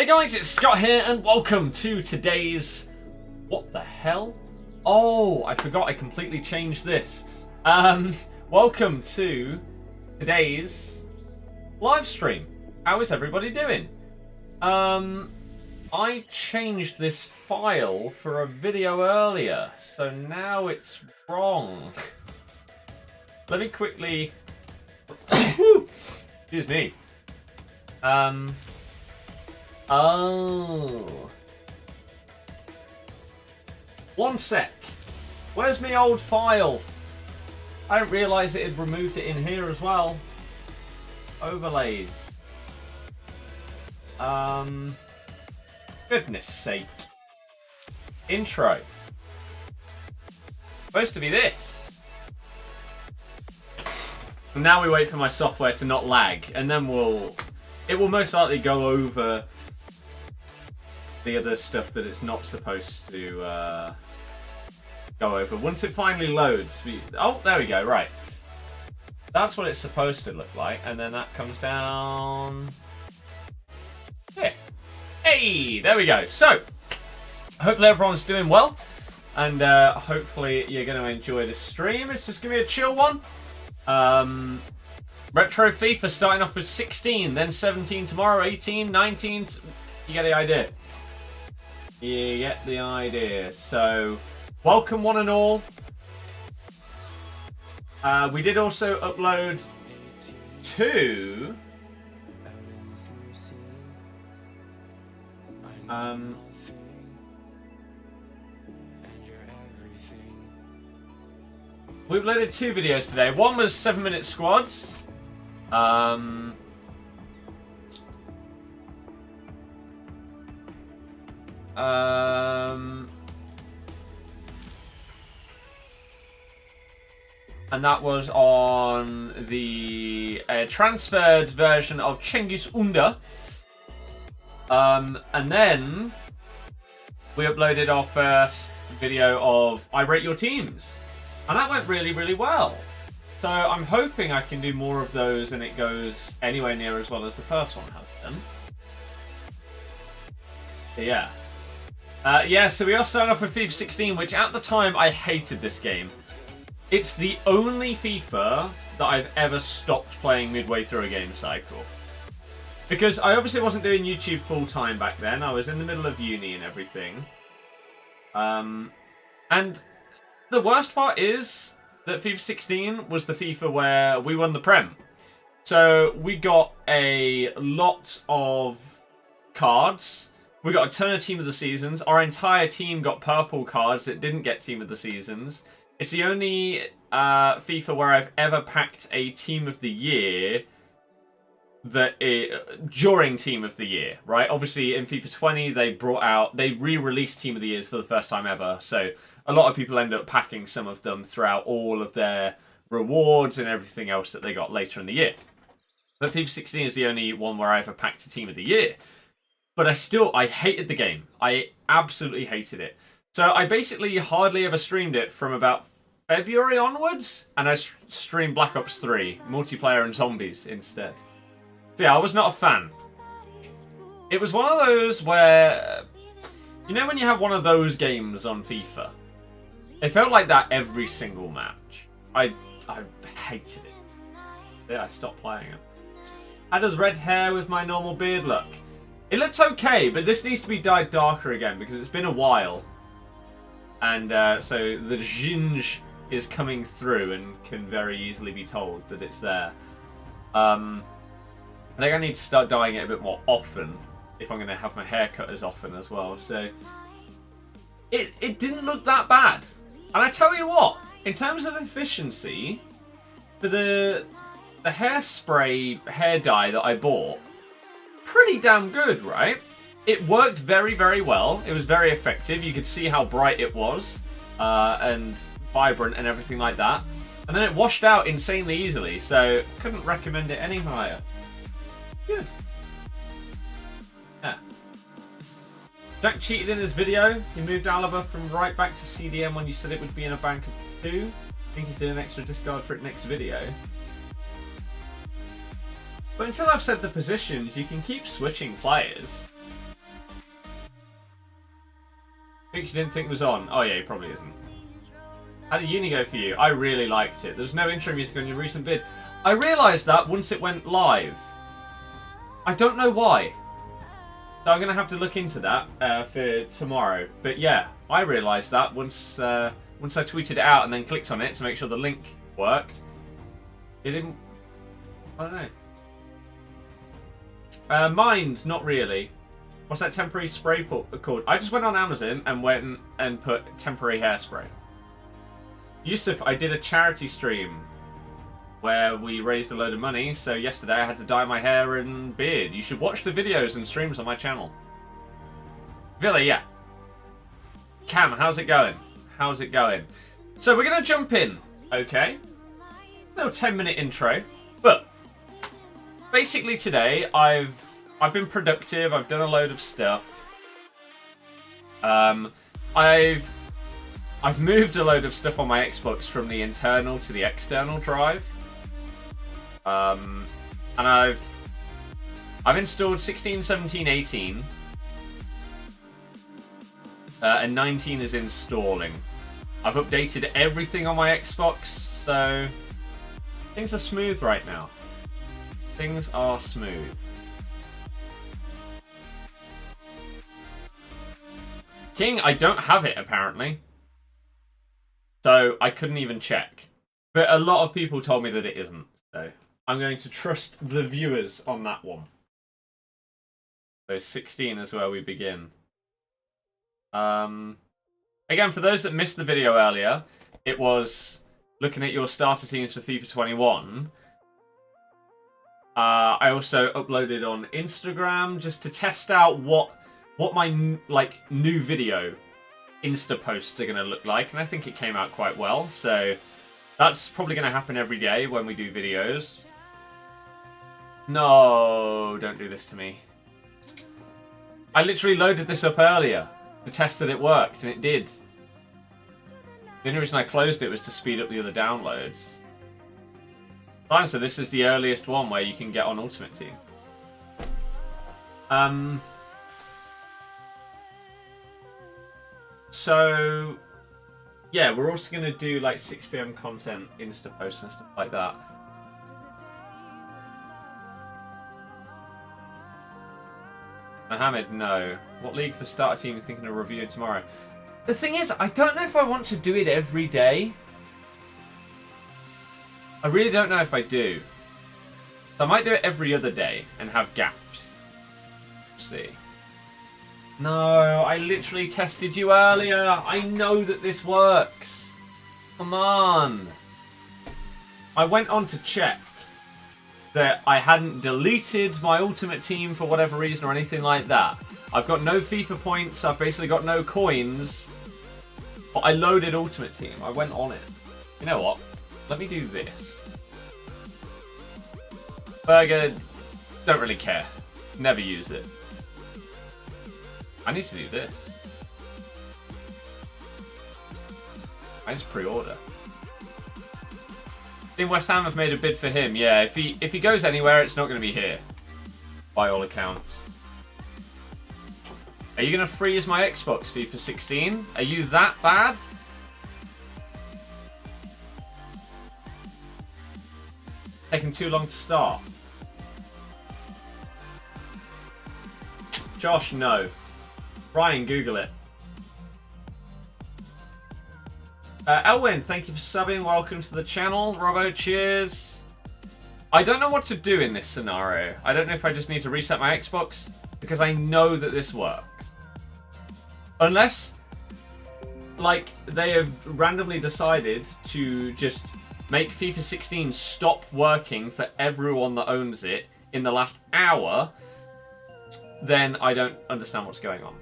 Hey guys, it's Scott here and welcome to today's... What the hell? Oh, I forgot I completely changed this. Welcome to today's live stream. How is everybody doing? I changed this file for a video earlier, so now it's wrong. Let me quickly... Excuse me. Oh. One sec. Where's my old file? I didn't realise it had removed it in here as well. Overlays. Goodness sake. Intro. Supposed to be this. And now we wait for my software to not lag, and then it will most likely go over the other stuff that it's not supposed to go over. Once it finally loads, oh, there we go, right. That's what it's supposed to look like, and then that comes down here. Hey, there we go. So, hopefully everyone's doing well, and hopefully you're going to enjoy this stream. It's just going to be a chill one. Retro FIFA starting off with 16, then 17 tomorrow, 18, 19. You get the idea. You get the idea. So, welcome one and all. We did also upload two. We uploaded two videos today. One was 7-minute squads. And that was on the transferred version of Cengiz Under. And then we uploaded our first video of I Rate Your Teams. And that went really, really well. So I'm hoping I can do more of those and it goes anywhere near as well as the first one has done. Yeah. Yeah, so we are starting off with FIFA 16, which at the time I hated this game. It's the only FIFA that I've ever stopped playing midway through a game cycle. Because I obviously wasn't doing YouTube full time back then. I was in the middle of uni and everything. And the worst part is that FIFA 16 was the FIFA where we won the Prem. So we got a lot of cards. We got a ton of Team of the Seasons. Our entire team got purple cards that didn't get Team of the Seasons. It's the only FIFA where I've ever packed a Team of the Year during Team of the Year, right? Obviously in FIFA 20 they re-released Team of the Years for the first time ever, so a lot of people end up packing some of them throughout all of their rewards and everything else that they got later in the year. But FIFA 16 is the only one where I ever packed a Team of the Year. But I hated the game. I absolutely hated it. So I basically hardly ever streamed it from about February onwards, and I streamed Black Ops 3, multiplayer and zombies instead. So yeah, I was not a fan. It was one of those where, you know when you have one of those games on FIFA? It felt like that every single match. I hated it. Yeah, I stopped playing it. How does red hair with my normal beard look? It looks okay, but this needs to be dyed darker again because it's been a while. And so the ginge is coming through and can very easily be told that it's there. I think I need to start dyeing it a bit more often if I'm going to have my hair cut as often as well. So it didn't look that bad. And I tell you what, in terms of efficiency, for the hairspray hair dye that I bought, pretty damn good, right? It worked very, very well. It was very effective. You could see how bright it was and vibrant and everything like that. And then it washed out insanely easily, so couldn't recommend it any higher. Good. Yeah. Jack cheated in his video. He moved Alaba from right back to CDM when you said it would be in a bank of 2. I think he's doing an extra discard for it next video. But until I've said the positions, you can keep switching players. Thinks you didn't think it was on. Oh yeah, he probably isn't. How did uni go for you? I really liked it. There was no intro music on your recent vid. I realised that once it went live. I don't know why. So I'm going to have to look into that for tomorrow. But yeah, I realised that once I tweeted it out and then clicked on it to make sure the link worked. It didn't... I don't know. Mind, not really. What's that temporary spray called? I just went on Amazon and went and put temporary hairspray. Yusuf, I did a charity stream where we raised a load of money, so yesterday I had to dye my hair and beard. You should watch the videos and streams on my channel. Villa, yeah. Cam, how's it going? How's it going? So we're going to jump in, okay? Little 10-minute intro, but basically today I've been productive. I've done a load of stuff. I've moved a load of stuff on my Xbox from the internal to the external drive. And I've installed 16, 17, 18. And 19 is installing. I've updated everything on my Xbox, so things are smooth right now. Things are smooth. King, I don't have it apparently. So I couldn't even check. But a lot of people told me that it isn't. So I'm going to trust the viewers on that one. So 16 is where we begin. Again, for those that missed the video earlier, it was looking at your starter teams for FIFA 21. I also uploaded on Instagram just to test out what my new video Insta posts are going to look like, and I think it came out quite well. So that's probably going to happen every day when we do videos. No, don't do this to me. I literally loaded this up earlier to test that it worked, and it did. The only reason I closed it was to speed up the other downloads. Fine, so this is the earliest one where you can get on Ultimate Team. So, yeah, we're also going to do like 6 PM content, Insta posts and stuff like that. Mohammed, no. What league for starter team are you thinking of reviewing tomorrow? The thing is, I don't know if I want to do it every day. I really don't know if I do. So I might do it every other day and have gaps. Let's see. No, I literally tested you earlier. I know that this works. Come on. I went on to check that I hadn't deleted my Ultimate Team for whatever reason or anything like that. I've got no FIFA points. I've basically got no coins. But I loaded Ultimate Team. I went on it. You know what? Let me do this. Burger, don't really care. Never use it. I need to do this. I just pre-order. Team West Ham have made a bid for him. Yeah, if he goes anywhere, it's not going to be here, by all accounts. Are you going to freeze my Xbox FIFA 16? Are you that bad? Taking too long to start. Josh, no. Ryan, Google it. Elwin, thank you for subbing. Welcome to the channel. Robbo, cheers. I don't know what to do in this scenario. I don't know if I just need to reset my Xbox, because I know that this works. Unless, like, they have randomly decided to just make FIFA 16 stop working for everyone that owns it in the last hour, then I don't understand what's going on.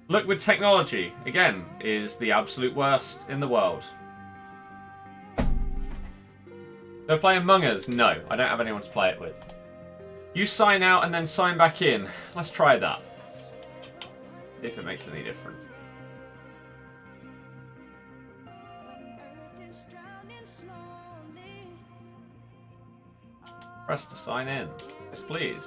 Look, with technology, again, is the absolute worst in the world. Do I play Among Us? No, I don't have anyone to play it with. You sign out and then sign back in. Let's try that. See if it makes any difference. Press to sign in. Yes, please.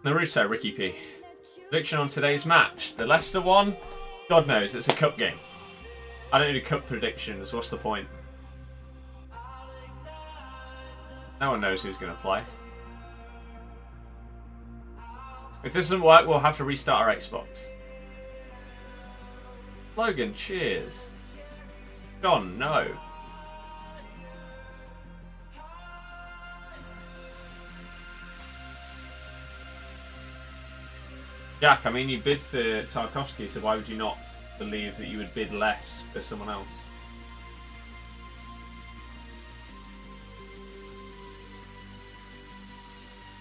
Naruto, Ricky P. Prediction on today's match. The Leicester one? God knows, it's a cup game. I don't do cup predictions, what's the point? No one knows who's going to play. If this doesn't work, we'll have to restart our Xbox. Logan, cheers. John, no. Jack, I mean, you bid for Tarkovsky, so why would you not believe that you would bid less for someone else?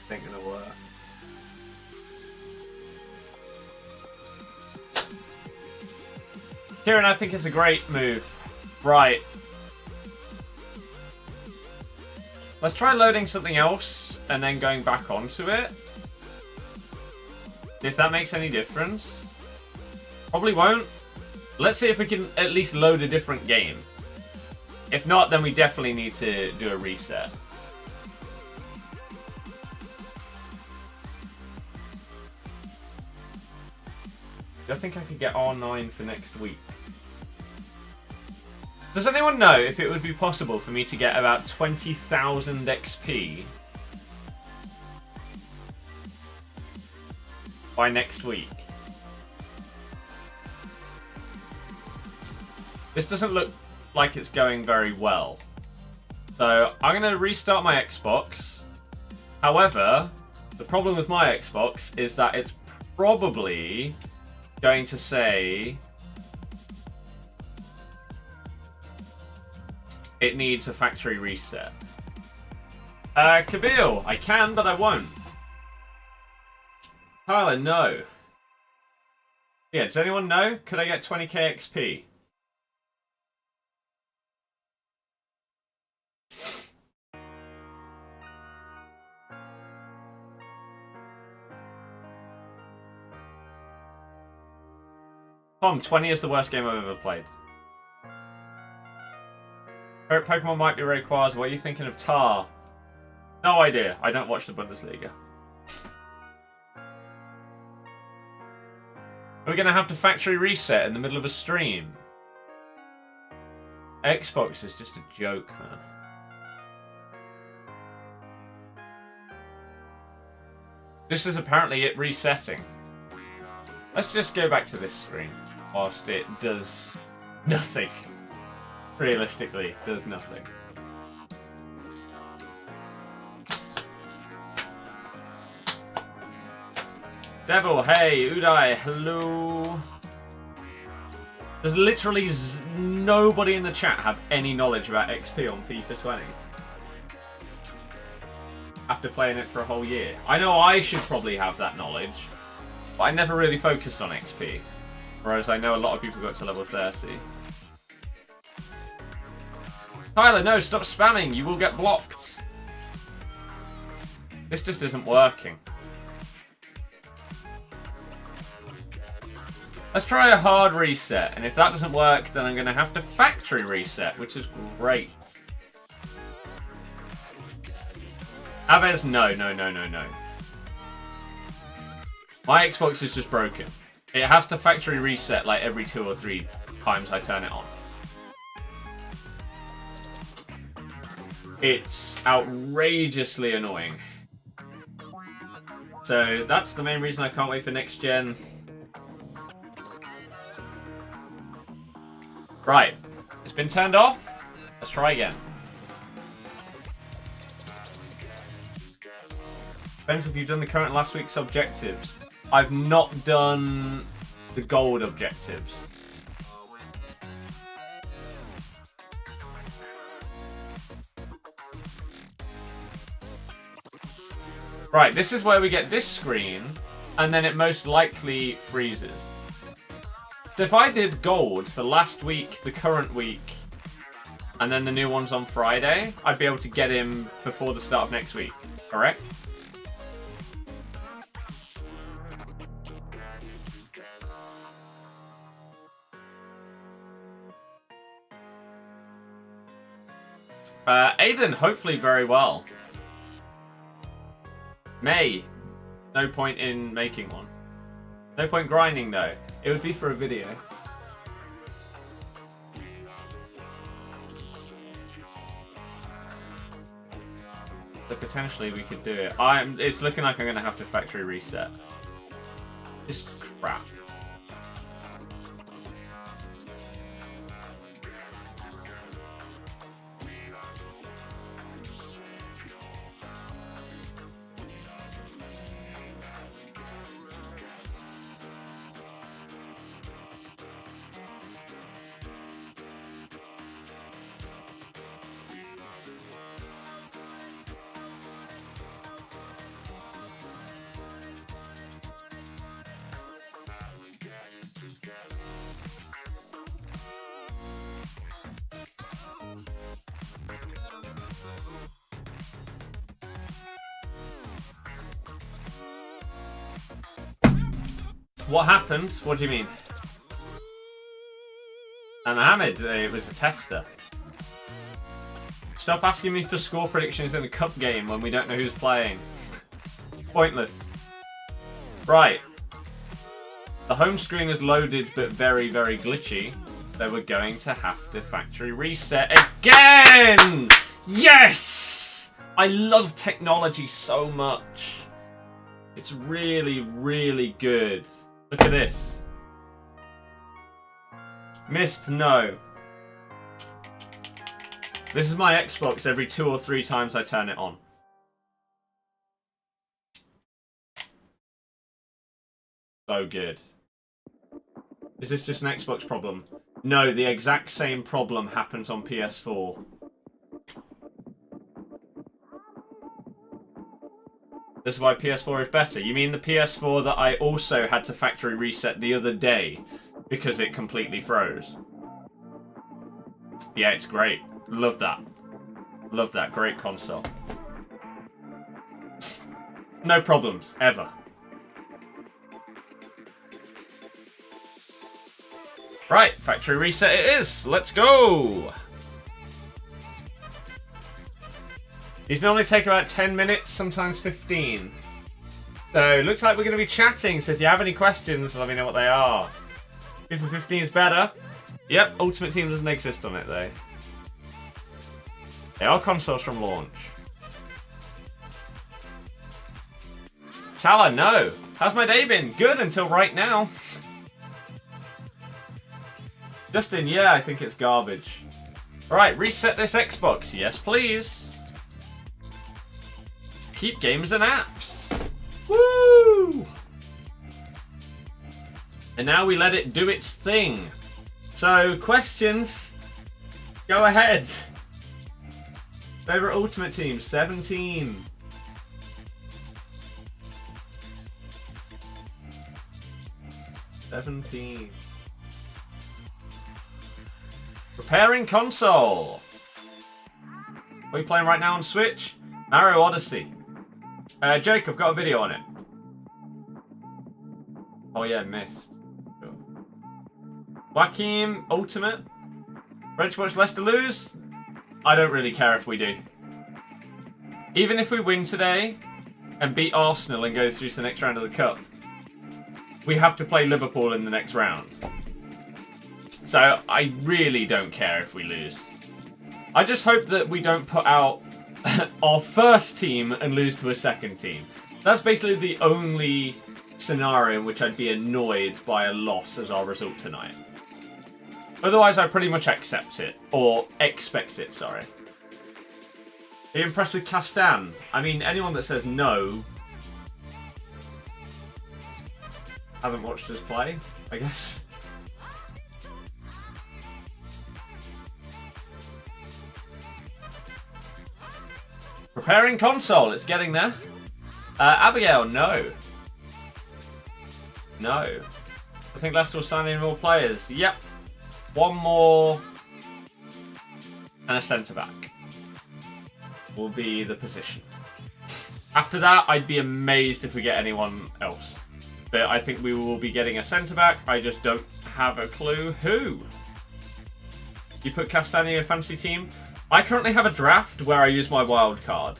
Ain't gonna work. Kieran, I think it's a great move. Right. Let's try loading something else and then going back onto it. If that makes any difference. Probably won't. Let's see if we can at least load a different game. If not, then we definitely need to do a reset. I think I could get R9 for next week. Does anyone know if it would be possible for me to get about 20,000 XP by next week? This doesn't look like it's going very well. So I'm going to restart my Xbox. However, the problem with my Xbox is that it's probably going to say it needs a factory reset. Kabil, I can, but I won't. Tyler, no. Yeah, does anyone know? Could I get 20k XP? Tom, 20 is the worst game I've ever played. Favorite Pokemon might be Rayquaza. What are you thinking of Tar? No idea. I don't watch the Bundesliga. We're going to have to factory reset in the middle of a stream. Xbox is just a joke, man. This is apparently it resetting. Let's just go back to this screen whilst it does nothing. Realistically, does nothing. Devil, hey, Uday, hello. There's literally nobody in the chat have any knowledge about XP on FIFA 20. After playing it for a whole year. I know I should probably have that knowledge, but I never really focused on XP. Whereas I know a lot of people got to level 30. Tyler, no, stop spamming. You will get blocked. This just isn't working. Let's try a hard reset. And if that doesn't work, then I'm going to have to factory reset, which is great. Aves, no. My Xbox is just broken. It has to factory reset like every 2 or 3 times I turn it on. It's outrageously annoying. So that's the main reason I can't wait for next gen. Right, it's been turned off. Let's try again. Depends if you've done the current last week's objectives. I've not done the gold objectives. Right, this is where we get this screen, and then it most likely freezes. So if I did gold for last week, the current week, and then the new one's on Friday, I'd be able to get him before the start of next week, correct? Aiden, hopefully very well. May, No point in making one. No point grinding though. It would be for a video. So potentially we could do it. It's looking like I'm going to have to factory reset. Just crap. What happened? What do you mean? And Mohammed, it was a tester. Stop asking me for score predictions in a cup game when we don't know who's playing. Pointless. Right. The home screen is loaded but very, very glitchy. So we're going to have to factory reset again! Yes! I love technology so much. It's really, really good. Look at this. Missed, no. This is my Xbox every 2 or 3 times I turn it on. So good. Is this just an Xbox problem? No, the exact same problem happens on PS4. This is why PS4 is better. You mean the PS4 that I also had to factory reset the other day because it completely froze? Yeah, it's great. Love that. Love that. Great console. No problems, ever. Right, factory reset it is. Let's go! These normally take about 10 minutes, sometimes 15. So, looks like we're going to be chatting, so if you have any questions, let me know what they are. FIFA 15 is better. Yep, Ultimate Team doesn't exist on it, though. They are consoles from launch. Salah, no. How's my day been? Good until right now. Justin, yeah, I think it's garbage. Alright, reset this Xbox. Yes, please. Keep games and apps. Woo! And now we let it do its thing. So, questions. Go ahead. Favorite Ultimate Team, 17. Preparing console. What are you playing right now on Switch? Mario Odyssey. Jake, I've got a video on it. Oh yeah, missed. Sure. Joaquin, Ultimate. Ready to watch Leicester lose? I don't really care if we do. Even if we win today and beat Arsenal and go through to the next round of the Cup, we have to play Liverpool in the next round. So I really don't care if we lose. I just hope that we don't put out our first team and lose to a second team. That's basically the only scenario in which I'd be annoyed by a loss as our result tonight. Otherwise, I pretty much accept it. Or expect it, sorry. Are you impressed with Castan? I mean, anyone that says no haven't watched us play, I guess. Preparing console, it's getting there. Abigail, no. No. I think Leicester will sign in more players. Yep. One more and a centre-back will be the position. After that, I'd be amazed if we get anyone else. But I think we will be getting a centre-back. I just don't have a clue who. You put Castagna in a fantasy team? I currently have a draft where I use my wild card.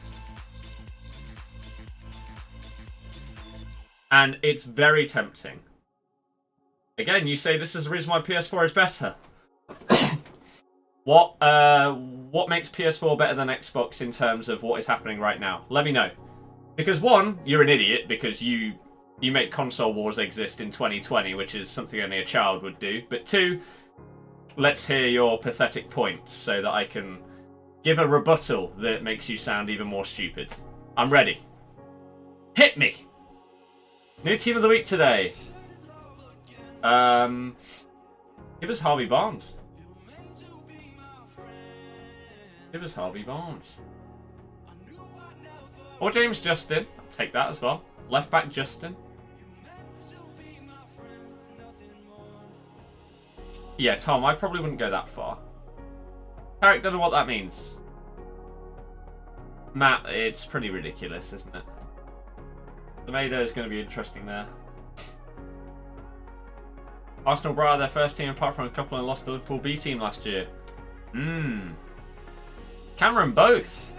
And it's very tempting. Again, you say this is the reason why PS4 is better. What makes PS4 better than Xbox in terms of what is happening right now? Let me know. Because one, you're an idiot because you make console wars exist in 2020, which is something only a child would do. But two, let's hear your pathetic points so that I can give a rebuttal that makes you sound even more stupid. I'm ready. Hit me! New team of the week today. Give us Harvey Barnes. Give us Harvey Barnes. Or James Justin. I'll take that as well. Left back Justin. Yeah, Tom, I probably wouldn't go that far. Tarek, don't know what that means. Matt, it's pretty ridiculous, isn't it? Tomato is going to be interesting there. Arsenal brought out their first team apart from a couple and lost the Liverpool B team last year. Cameron both.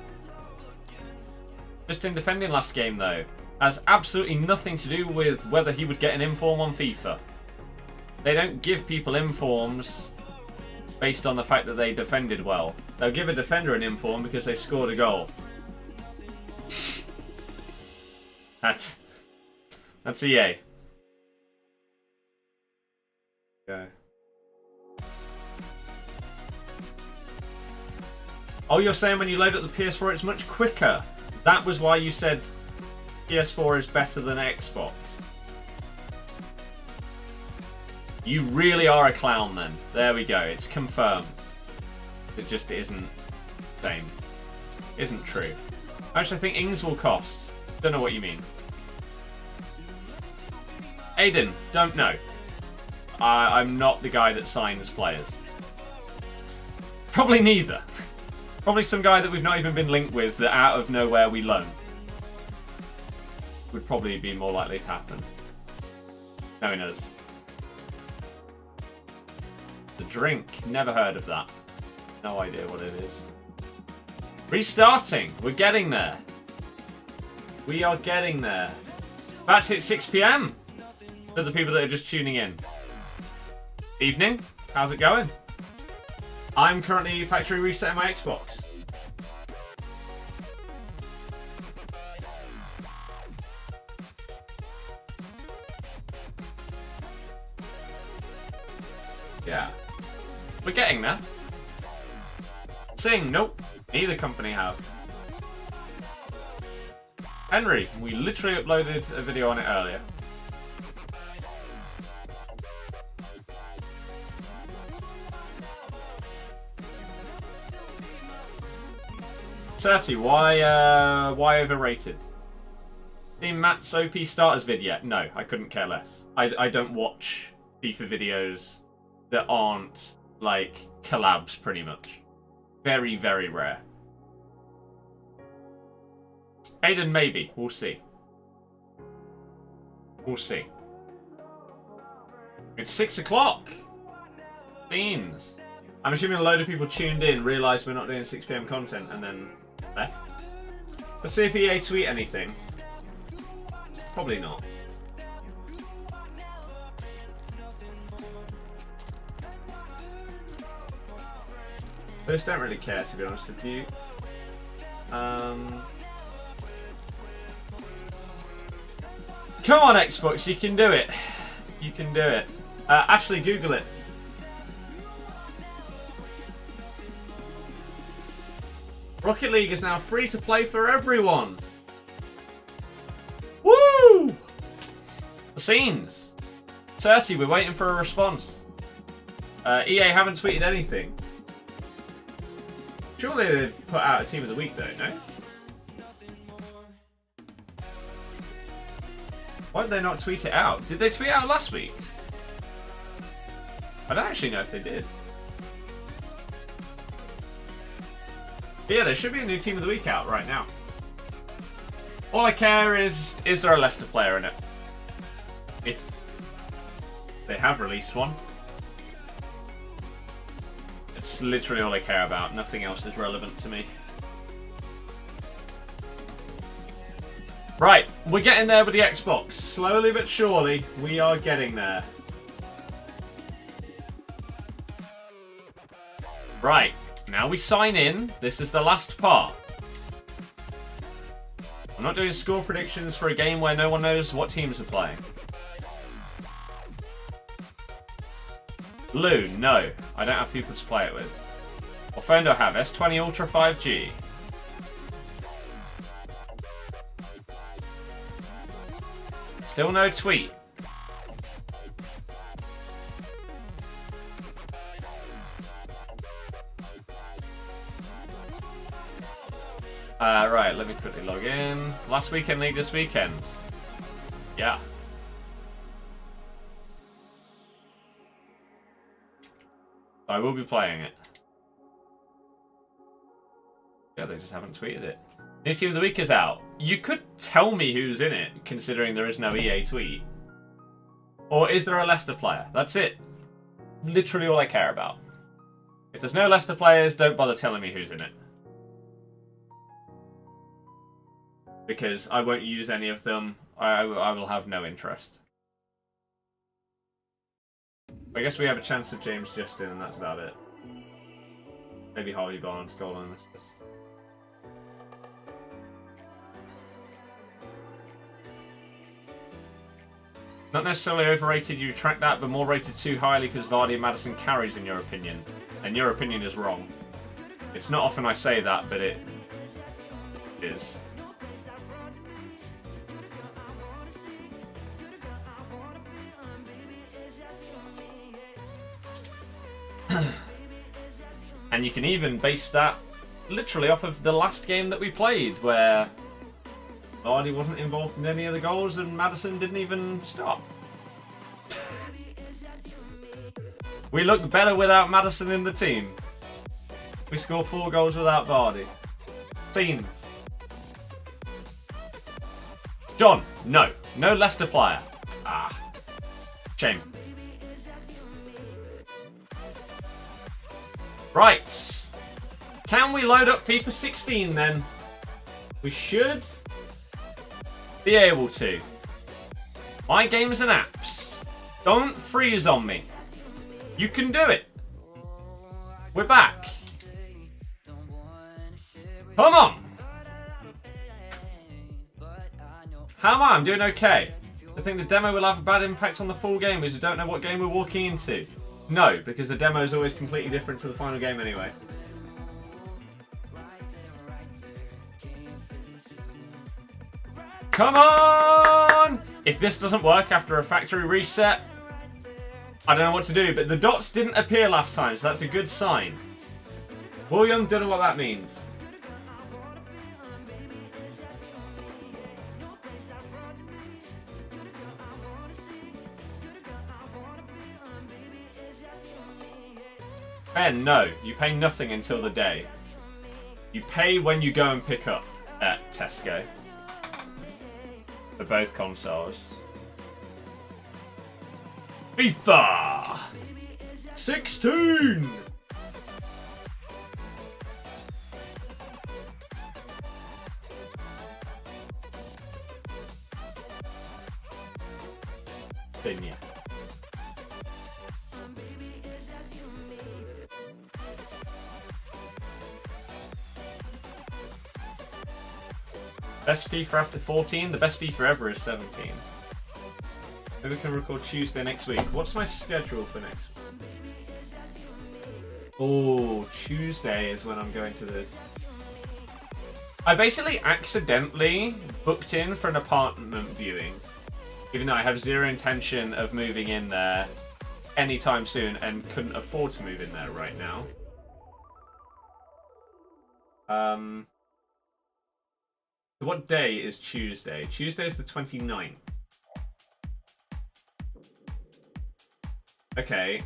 Just in defending last game though. Has absolutely nothing to do with whether he would get an inform on FIFA. They don't give people informs based on the fact that they defended well. They'll give a defender an inform because they scored a goal. That's EA. Okay. Oh, you're saying when you load up the PS4 it's much quicker. That was why you said PS4 is better than Xbox. You really are a clown then. There we go. It's confirmed. It just isn't same. Isn't true. Actually, I think Ings will cost. Don't know what you mean. Aiden, don't know. I'm not the guy that signs players. Probably neither. Probably some guy that we've not even been linked with that out of nowhere we loan. Would probably be more likely to happen. No, he knows. The drink. Never heard of that. No idea what it is. Restarting. We're getting there. We are getting there. About to hit 6 PM. For the people that are just tuning in. Evening. How's it going? I'm currently factory resetting my Xbox. Yeah. We're getting there. Sing, nope. Neither company have. Henry, we literally uploaded a video on it earlier. Why overrated? Seen Matt's OP starters vid yet? No, I couldn't care less. I don't watch FIFA videos that aren't like collabs pretty much. Very, very rare. Aiden, maybe. We'll see. We'll see. It's 6 o'clock. Beans. I'm assuming a load of people tuned in, realised we're not doing 6 PM content, and then left. Let's see if EA tweet anything. Probably not. I just don't really care, to be honest with you. Come on, Xbox, you can do it. You can do it. Actually, Google it. Rocket League is now free to play for everyone. Woo! The scenes. 30, we're waiting for a response. EA haven't tweeted anything. Surely they've put out a team of the week though, no? Why did they not tweet it out? Did they tweet it out last week? I don't actually know if they did. But yeah, there should be a new team of the week out right now. All I care is there a Leicester player in it? If they have released one. It's literally all I care about. Nothing else is relevant to me. Right, we're getting there with the Xbox. Slowly but surely, we are getting there. Right, now we sign in. This is the last part. I'm not doing score predictions for a game where no one knows what teams are playing. Lou, no. I don't have people to play it with. What phone do I have? S20 Ultra 5G. Still no tweet. Right, let me quickly log in. Last weekend league this weekend. Yeah. I will be playing it. Yeah, they just haven't tweeted it. New team of the week is out. You could tell me who's in it, considering there is no EA tweet. Or is there a Leicester player? That's it. Literally all I care about. If there's no Leicester players, don't bother telling me who's in it. Because I won't use any of them. I will have no interest. I guess we have a chance of James Justin, and that's about it. Maybe Harvey Barnes, goal line assist. Not necessarily overrated, you retract that, but more rated too highly because Vardy and Maddison carries, in your opinion. And your opinion is wrong. It's not often I say that, but it is. And you can even base that literally off of the last game that we played, where Vardy wasn't involved in any of the goals and Maddison didn't even stop. We look better without Maddison in the team. We scored 4 goals without Vardy. Scenes. John, no. No Leicester player. Ah. Shame. Right. Can we load up FIFA 16 then? We should be able to. My games and apps. Don't freeze on me. You can do it. We're back. Come on. How am I? I'm doing okay. I think the demo will have a bad impact on the full game because we don't know what game we're walking into. No, because the demo is always completely different to the final game anyway. Come on! If this doesn't work after a factory reset, I don't know what to do, but the dots didn't appear last time, so that's a good sign. William, don't know what that means. Ben, no. You pay nothing until the day. You pay when you go and pick up at Tesco. For both consoles. FIFA 16! Binya. Best FIFA after 14? The best FIFA ever is 17. Maybe we can record Tuesday next week. What's my schedule for next week? Oh, Tuesday is when I'm going to the... I basically accidentally booked in for an apartment viewing. Even though I have zero intention of moving in there anytime soon and couldn't afford to move in there right now. What day is Tuesday? Tuesday is the 29th. Okay.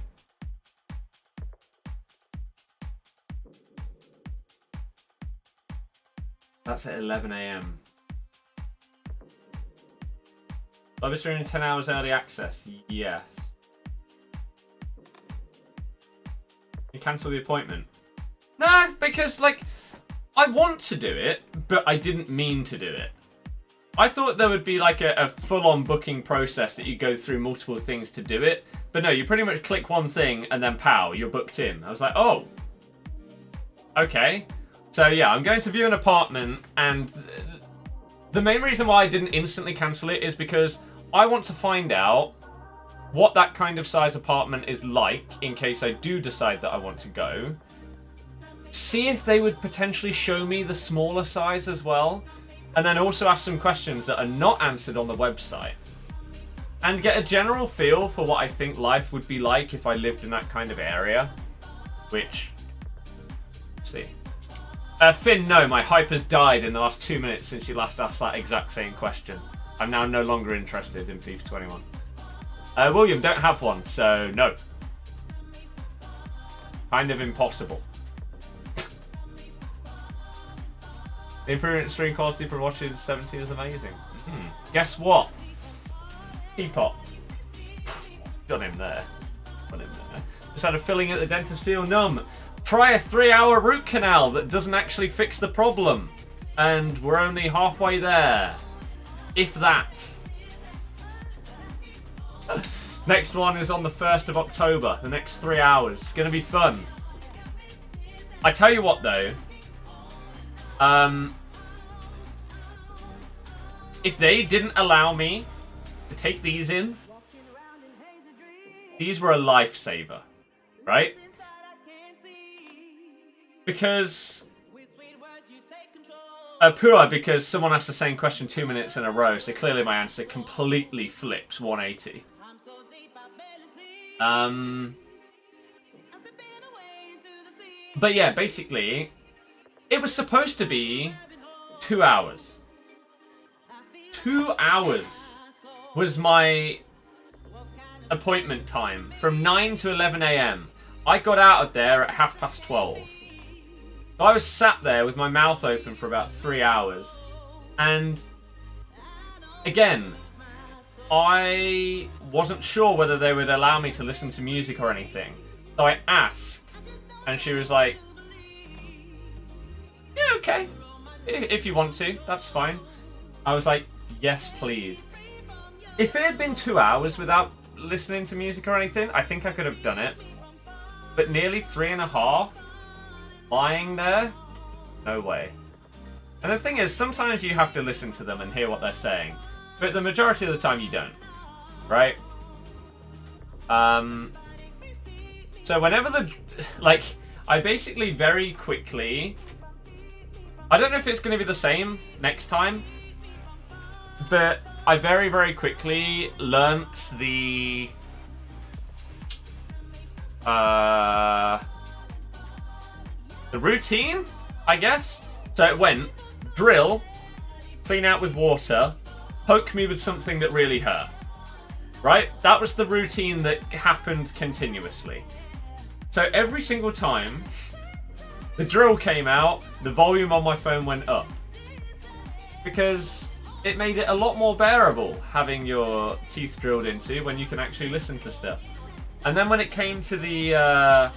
That's at 11 AM. Livestream 10 hours early access. Yes. You cancel the appointment? Nah, because, like, I want to do it, but I didn't mean to do it. I thought there would be like a full-on booking process that you go through multiple things to do it. But no, you pretty much click one thing and then pow, you're booked in. I was like, oh, okay. So yeah, I'm going to view an apartment, and the main reason why I didn't instantly cancel it is because I want to find out what that kind of size apartment is like in case I do decide that I want to go. See if they would potentially show me the smaller size as well. And then also ask some questions that are not answered on the website. And get a general feel for what I think life would be like if I lived in that kind of area. Which, let's see. Finn, no, my hype has died in the last 2 minutes since you last asked that exact same question. I'm now no longer interested in FIFA 21. William, don't have one, so no. Kind of impossible. The improvement in stream quality for watching 70 is amazing. Guess what? Teapot. Got him there. Got him there. Just had a filling at the dentist, feel numb. Try a 3-hour root canal that doesn't actually fix the problem. And we're only halfway there. If that. Next one is on the 1st of October. The next 3 hours. It's going to be fun. I tell you what though. If they didn't allow me to take these in, these were a lifesaver, right? Because Pua, because someone asked the same question 2 minutes in a row, so clearly my answer completely flips 180. But yeah, basically, it was supposed to be 2 hours. 2 hours was my appointment time from 9 to 11 a.m. I got out of there at 12:30. So I was sat there with my mouth open for about 3 hours. And again, I wasn't sure whether they would allow me to listen to music or anything. So I asked, and she was like, yeah, okay. If you want to, that's fine. I was like, yes, please. If it had been 2 hours without listening to music or anything, I think I could have done it. But nearly 3.5, lying there? No way. And the thing is, sometimes you have to listen to them and hear what they're saying. But the majority of the time you don't. Right? So whenever I basically very quickly... I don't know if it's going to be the same next time. But I very, very quickly learnt the routine, I guess. So it went drill, clean out with water, poke me with something that really hurt. Right? That was the routine that happened continuously. So every single time the drill came out, the volume on my phone went up. Because it made it a lot more bearable having your teeth drilled into when you can actually listen to stuff. And then when it came to the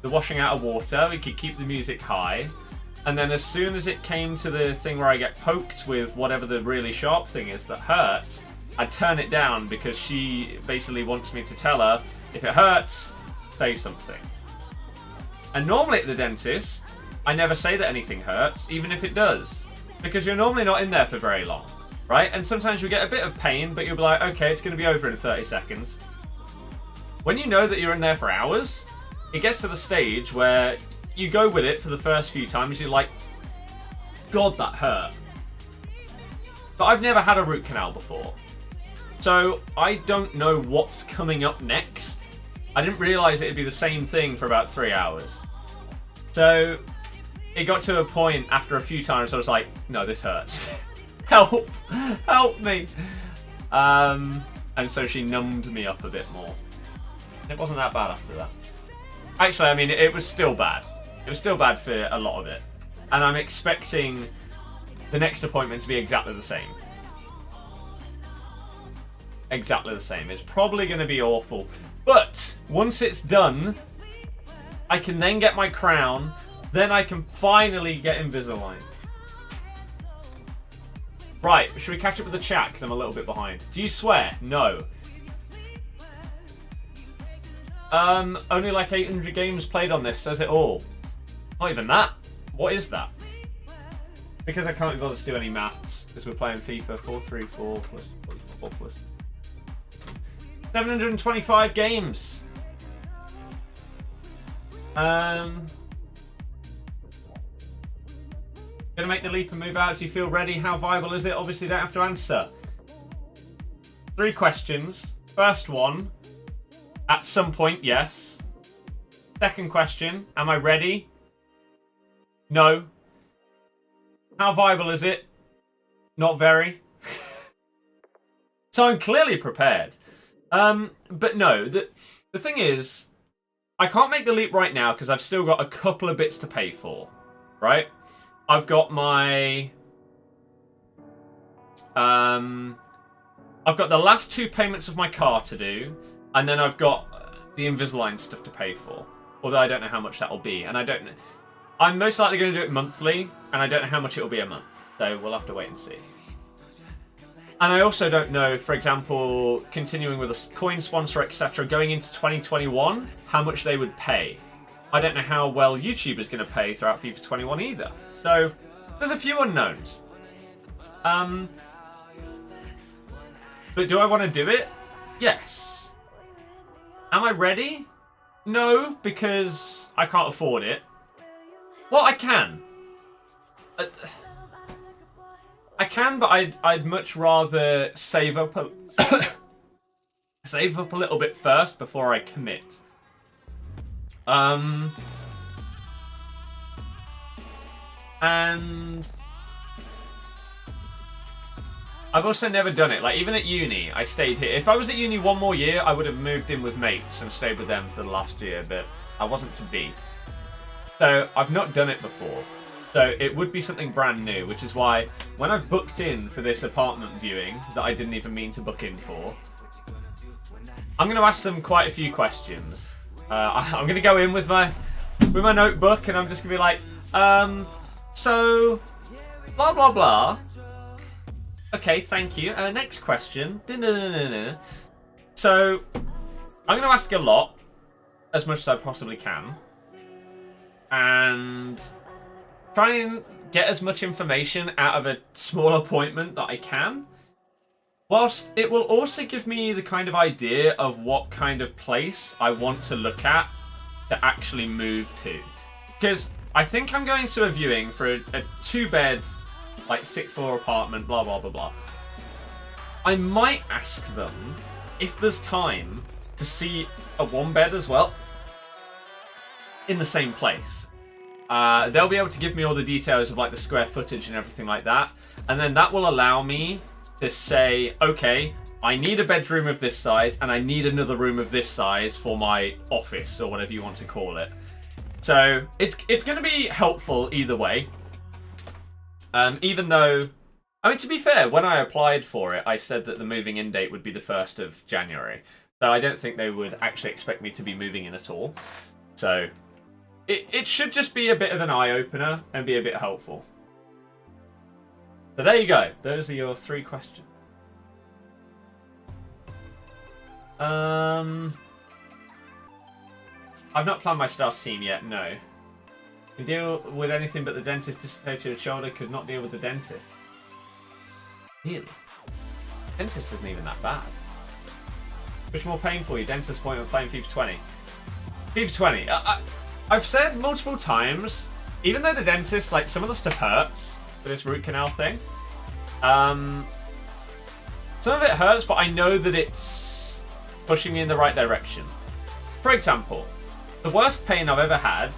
washing out of water, we could keep the music high. And then as soon as it came to the thing where I get poked with whatever the really sharp thing is that hurts, I'd turn it down because she basically wants me to tell her, if it hurts, say something. And normally at the dentist, I never say that anything hurts, even if it does. Because you're normally not in there for very long, right? And sometimes you get a bit of pain, but you'll be like, okay, it's going to be over in 30 seconds. When you know that you're in there for hours, it gets to the stage where you go with it for the first few times, you're like, God, that hurt. But I've never had a root canal before. So I don't know what's coming up next. I didn't realise it'd be the same thing for about 3 hours. So it got to a point after a few times I was like, no, this hurts. Help! Help me! And so she numbed me up a bit more. It wasn't that bad after that. Actually, I mean, it was still bad. It was still bad for a lot of it. And I'm expecting the next appointment to be exactly the same. Exactly the same. It's probably going to be awful. But once it's done, I can then get my crown. Then I can finally get Invisalign. Right, should we catch up with the chat? Because I'm a little bit behind. Do you swear? No. Only like 800 games played on this, says it all. Not even that. What is that? Because I can't be bothered to do any maths, because we're playing FIFA 434 plus 44 plus 725 games. Gonna make the leap and move out. Do you feel ready? How viable is it? Obviously, don't have to answer. 3 questions. First one, at some point, yes. Second question, am I ready? No. How viable is it? Not very. So I'm clearly prepared. But no, the thing is, I can't make the leap right now because I've still got a couple of bits to pay for, right? I've got my... I've got the last 2 payments of my car to do, and then I've got the Invisalign stuff to pay for. Although I don't know how much that'll be, and I don't know. I'm most likely going to do it monthly, and I don't know how much it'll be a month. So we'll have to wait and see. And I also don't know, for example, continuing with a coin sponsor, etc., going into 2021, how much they would pay. I don't know how well YouTube is going to pay throughout FIFA 21 either. So there's a few unknowns. But do I want to do it? Yes. Am I ready? No, because I can't afford it. Well, I can. I can, but I'd much rather save up a save up a little bit first before I commit. And I've also never done it. Like, even at uni, I stayed here. If I was at uni one more year, I would have moved in with mates and stayed with them for the last year, but I wasn't to be. So I've not done it before. So it would be something brand new, which is why when I booked in for this apartment viewing that I didn't even mean to book in for, I'm going to ask them quite a few questions. I'm going to go in with my notebook, and I'm just going to be like, so blah blah blah. Okay, thank you. Next question. So I'm going to ask a lot, as much as I possibly can, and try and get as much information out of a small appointment that I can, whilst it will also give me the kind of idea of what kind of place I want to look at to actually move to. Because I think I'm going to a viewing for a 2-bed, like 6th floor apartment, blah blah blah blah. I might ask them if there's time to see a 1-bed as well in the same place. They'll be able to give me all the details of like the square footage and everything like that, and then that will allow me to say, okay, I need a bedroom of this size and I need another room of this size for my office or whatever you want to call it. So it's going to be helpful either way. Even though, I mean, to be fair, when I applied for it, I said that the moving in date would be the 1st of January. So I don't think they would actually expect me to be moving in at all. So it should just be a bit of an eye-opener and be a bit helpful. So there you go. Those are your 3 questions. I've not planned my start team yet, no. Can deal with anything but the dentist dislocated shoulder, could not deal with the dentist. Really? Dentist isn't even that bad. Which more painful, your dentist point of playing FIFA 20? FIFA 20. I've said multiple times, even though the dentist, like, some of the stuff hurts for this root canal thing. Some of it hurts, but I know that it's pushing me in the right direction. For example, the worst pain I've ever had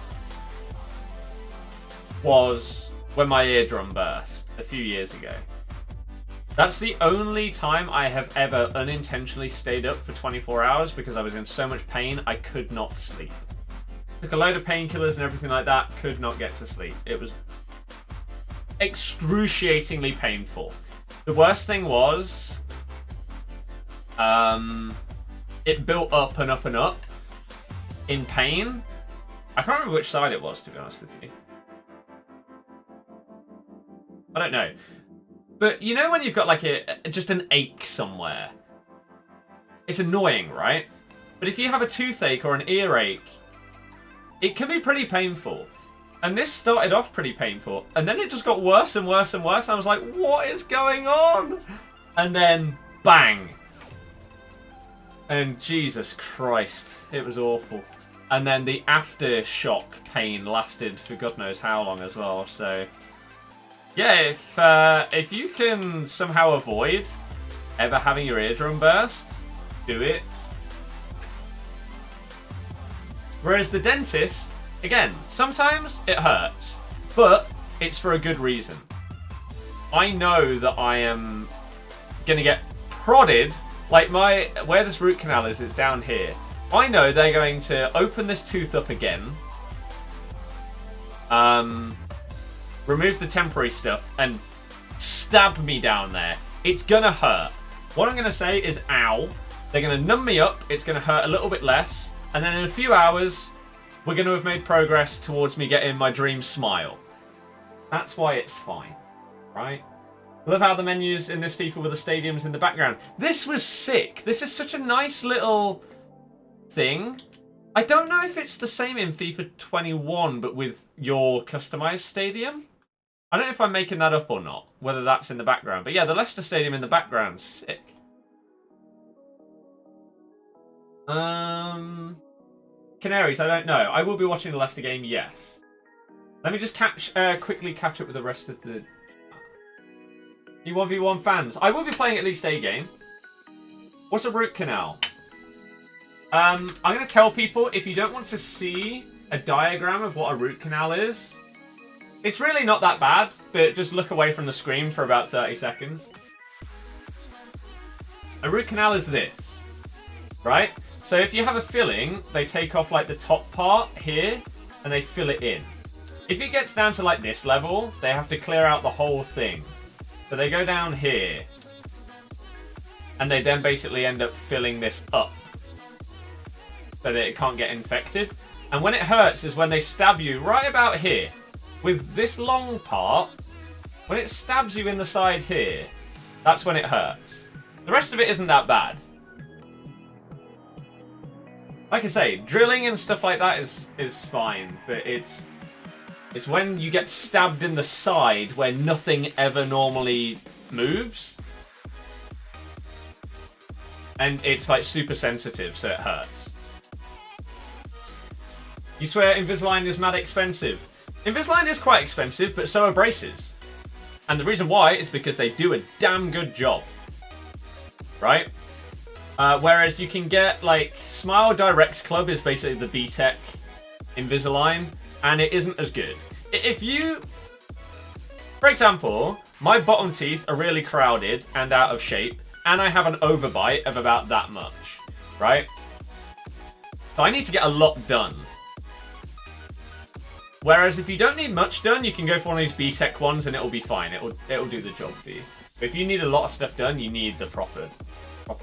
was when my eardrum burst a few years ago. That's the only time I have ever unintentionally stayed up for 24 hours because I was in so much pain I could not sleep. Took a load of painkillers and everything like that, could not get to sleep. It was excruciatingly painful. The worst thing was, it built up and up and up in pain. I can't remember which side it was, to be honest with you. I don't know. But you know when you've got like just an ache somewhere? It's annoying, right? But if you have a toothache or an earache, it can be pretty painful. And this started off pretty painful. And then it just got worse and worse and worse. I was like, what is going on? And then, bang. And Jesus Christ, it was awful. And then the aftershock pain lasted for God knows how long as well. So, yeah, if you can somehow avoid ever having your eardrum burst, do it. Whereas the dentist, again, sometimes it hurts, but it's for a good reason. I know that I am going to get prodded, like where this root canal is, it's down here. I know they're going to open this tooth up again, remove the temporary stuff, and stab me down there. It's going to hurt. What I'm going to say is, ow. They're going to numb me up, it's going to hurt a little bit less, and then in a few hours, we're going to have made progress towards me getting my dream smile. That's why it's fine, right? I love how the menus in this FIFA with the stadiums in the background. This was sick. This is such a nice little thing. I don't know if it's the same in FIFA 21, but with your customized stadium. I don't know if I'm making that up or not, whether that's in the background. But yeah, the Leicester stadium in the background, sick. Canaries, I don't know. I will be watching the Leicester game, yes. Let me just quickly catch up with the rest of the E1v1 fans. I will be playing at least a game. What's a root canal? I'm going to tell people, if you don't want to see a diagram of what a root canal is, it's really not that bad, but just look away from the screen for about 30 seconds. A root canal is this, right? So if you have a filling, they take off like the top part here and they fill it in. If it gets down to like this level, they have to clear out the whole thing. So they go down here and they then basically end up filling this up so that it can't get infected. And when it hurts is when they stab you right about here. With this long part, when it stabs you in the side here, that's when it hurts. The rest of it isn't that bad. Like I say, drilling and stuff like that is fine, but it's when you get stabbed in the side where nothing ever normally moves. And it's like super sensitive, so it hurts. You swear Invisalign is mad expensive. Invisalign is quite expensive, but so are braces. And the reason why is because they do a damn good job. Right? Whereas you can get, like, Smile Direct Club is basically the B-Tech Invisalign, and it isn't as good. If you... For example, my bottom teeth are really crowded and out of shape, and I have an overbite of about that much, right? So I need to get a lot done. Whereas if you don't need much done, you can go for one of these B-Tech ones and it'll be fine. It'll do the job for you. But if you need a lot of stuff done, you need the proper one.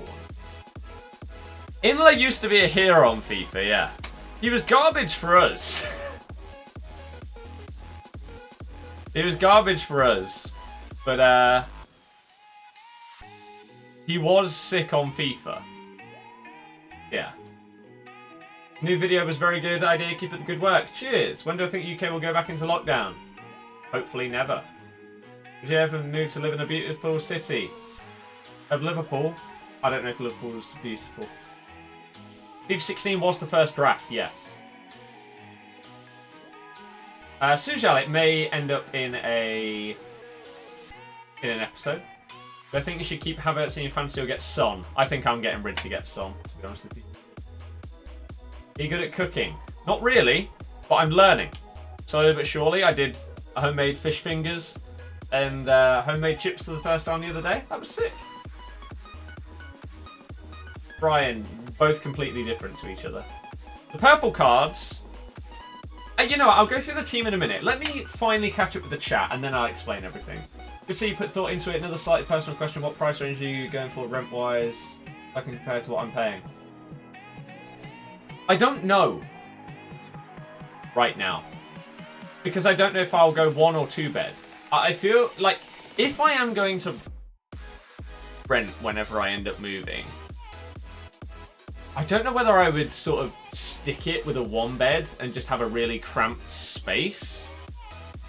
Inla used to be a hero on FIFA, yeah. He was garbage for us. He was garbage for us. But, he was sick on FIFA. Yeah. New video was very good idea. Keep up the good work. Cheers. When do I think UK will go back into lockdown? Hopefully never. Would you ever move to live in a beautiful city? Of Liverpool? I don't know if Liverpool is beautiful. FIFA 16 was the first draft, yes. Sujal, it may end up in an episode. But I think you should keep Havertz in your fantasy or get Son. I think I'm getting rid to get Son, to be honest with you. Are you good at cooking? Not really, but I'm learning. Slowly but surely, I did homemade fish fingers and homemade chips for the first time the other day. That was sick. Brian, both completely different to each other. The purple cards... you know what, I'll go through the team in a minute. Let me finally catch up with the chat and then I'll explain everything. Good to see you put thought into it. Another slightly personal question. What price range are you going for rent-wise? I can compare to what I'm paying. I don't know right now. Because I don't know if I'll go 1 or 2 bed. I feel like If I am going to rent whenever I end up moving, I don't know whether I would sort of stick it with a 1-bed and just have a really cramped space,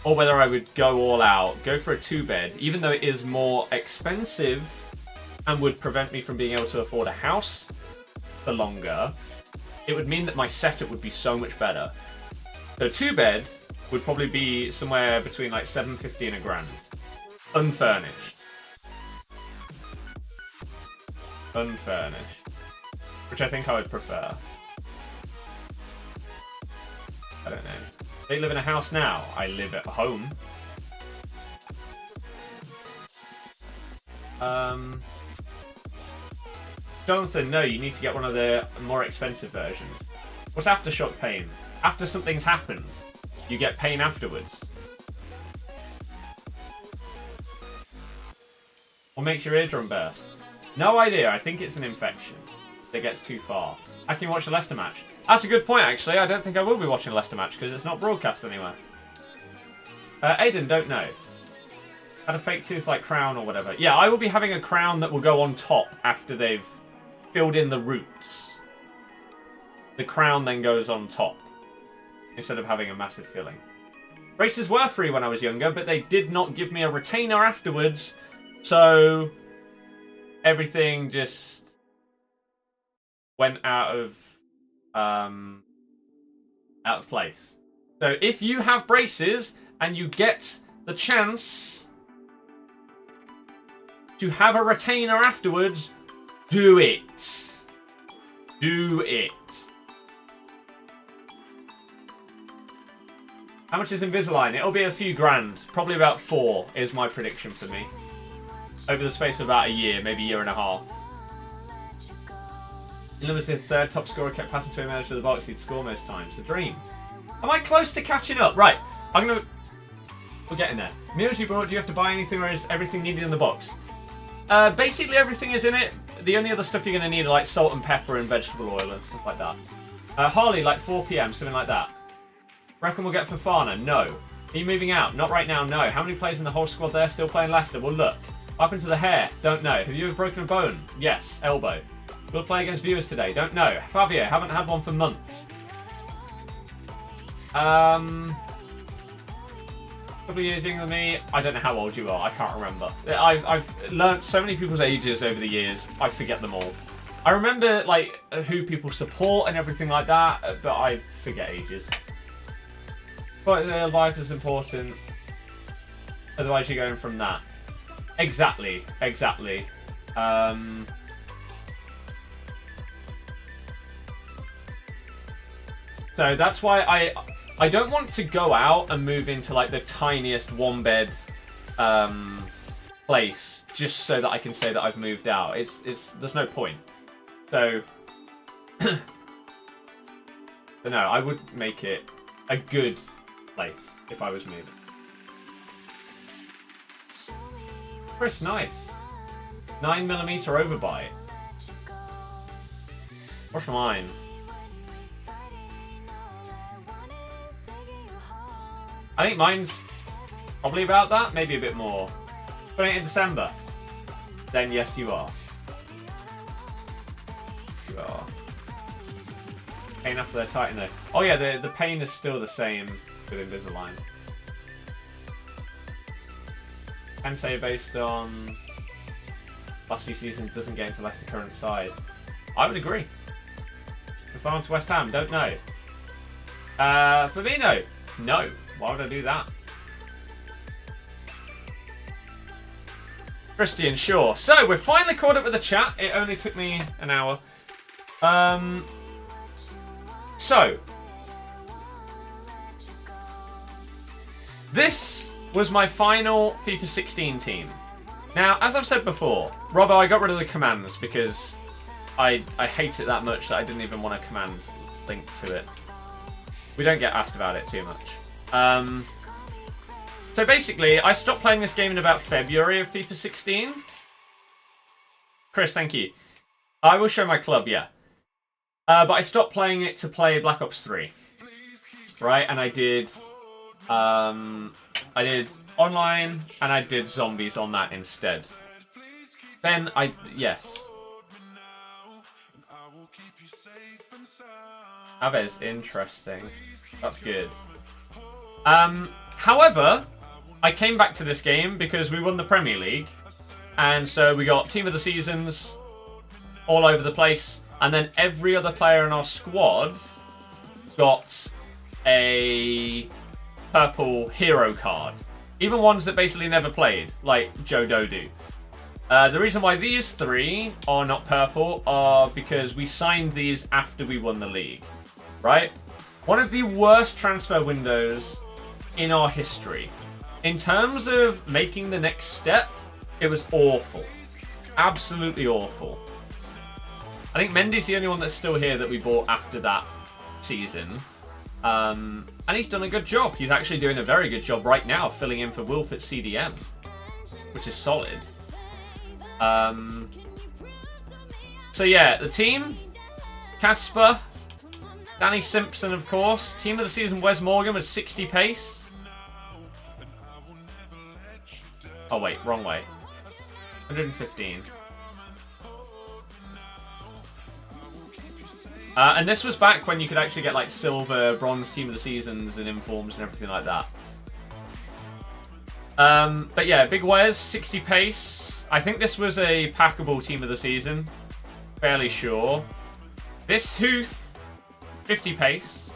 or whether I would go all out, go for a 2-bed, even though it is more expensive and would prevent me from being able to afford a house for longer. It would mean that my setup would be so much better. So 2-bed would probably be somewhere between like $750 and $1,000. Unfurnished. Unfurnished. Which I think I would prefer. I don't know. They live in a house now. I live at home. Jonathan, no, you need to get one of the more expensive versions. What's aftershock pain? After something's happened, you get pain afterwards. What makes your eardrum burst? No idea. I think it's an infection that gets too far. I can watch the Leicester match. That's a good point, actually. I don't think I will be watching a Leicester match because it's not broadcast anywhere. Aiden, don't know. Had a fake tooth like crown or whatever. Yeah, I will be having a crown that will go on top after they've filled in the roots. The crown then goes on top instead of having a massive filling. Braces were free when I was younger, but they did not give me a retainer afterwards, so everything just went out of place. So if you have braces and you get the chance to have a retainer afterwards, do it. Do it. How much is Invisalign? It'll be a few grand. Probably about 4 is my prediction for me. Over the space of about a year, maybe a year and a half. Limited third top scorer, kept passing to him edge of the box. He'd score most times. The dream. Am I close to catching up? Right. We're getting there. Meals you brought, do you have to buy anything, or is everything needed in the box? Basically everything is in it. The only other stuff you're going to need are like salt and pepper and vegetable oil and stuff like that. Harley, like 4 PM, something like that. Reckon we'll get Fofana? No. Are you moving out? Not right now, no. How many players in the whole squad there still playing Leicester? Well, look. What happened to the hair? Don't know. Have you ever broken a bone? Yes. Elbow. Will play against viewers today? Don't know. Fabio, haven't had one for months. Couple of years younger than me. I don't know how old you are. I can't remember. I've learnt so many people's ages over the years. I forget them all. I remember like who people support and everything like that, but I forget ages. But life is important. Otherwise, you're going from that. Exactly. Exactly. So that's why I don't want to go out and move into like the tiniest 1-bed place just so that I can say that I've moved out. There's no point. So no, I would make it a good place if I was moving. Chris, nice. 9mm overbite. What's mine? I think mine's probably about that, maybe a bit more. Putting it in December. Then yes, you are. You are. Pain after they're tighten though. Oh yeah, the pain is still the same with Invisalign. Can say based on last few seasons doesn't get into Leicester current side. I would agree. Performance West Ham, don't know. Fabinho, no. Why would I do that? Christian, sure. So, we're finally caught up with the chat. It only took me an hour. So, this was my final FIFA 16 team. Now, as I've said before, Robbo, I got rid of the commands because I hate it that much that I didn't even want a command link to it. We don't get asked about it too much. So basically, I stopped playing this game in about February of FIFA 16. Chris, thank you. I will show my club, yeah. But I stopped playing it to play Black Ops 3. Right, and I did a I did online, and I did zombies on that instead. Then yes. That is interesting. That's good. However, I came back to this game because we won the Premier League. And so we got Team of the Seasons all over the place. And then every other player in our squad got a purple hero card. Even ones that basically never played, like Joe Dodu. The reason why these three are not purple are because we signed these after we won the league. Right? One of the worst transfer windows in our history. In terms of making the next step, it was awful. Absolutely awful. I think Mendy's the only one that's still here that we bought after that season. And he's done a good job. He's actually doing a very good job right now, filling in for Wilf at CDM, which is solid. So yeah, the team, Casper, Danny Simpson, of course. Team of the season, Wes Morgan with 60 pace. Oh wait, wrong way. 115. And this was back when you could actually get like silver, bronze team of the seasons and informs and everything like that. But yeah, Big Wes, 60 pace. I think this was a packable team of the season. Fairly sure. This Huth, 50 pace,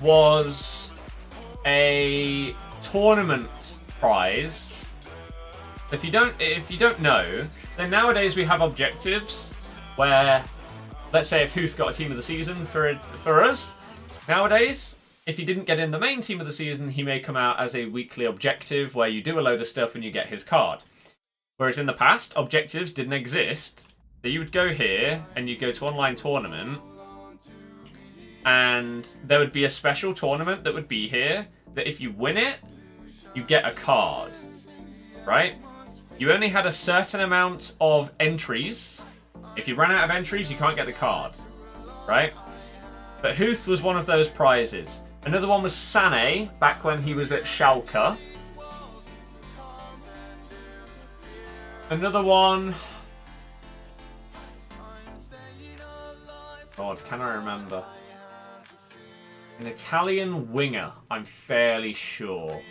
was a tournament prize. If you don't know, then nowadays we have objectives where, let's say if Huth got a team of the season for us, nowadays, if he didn't get in the main team of the season, he may come out as a weekly objective where you do a load of stuff and you get his card. Whereas in the past, objectives didn't exist. So you would go here and you'd go to online tournament, and there would be a special tournament that would be here that if you win it, you get a card, right? You only had a certain amount of entries. If you ran out of entries, you can't get the card, right? But Huth was one of those prizes. Another one was Sané, back when he was at Schalke. Another one... God, can I remember? An Italian winger, I'm fairly sure.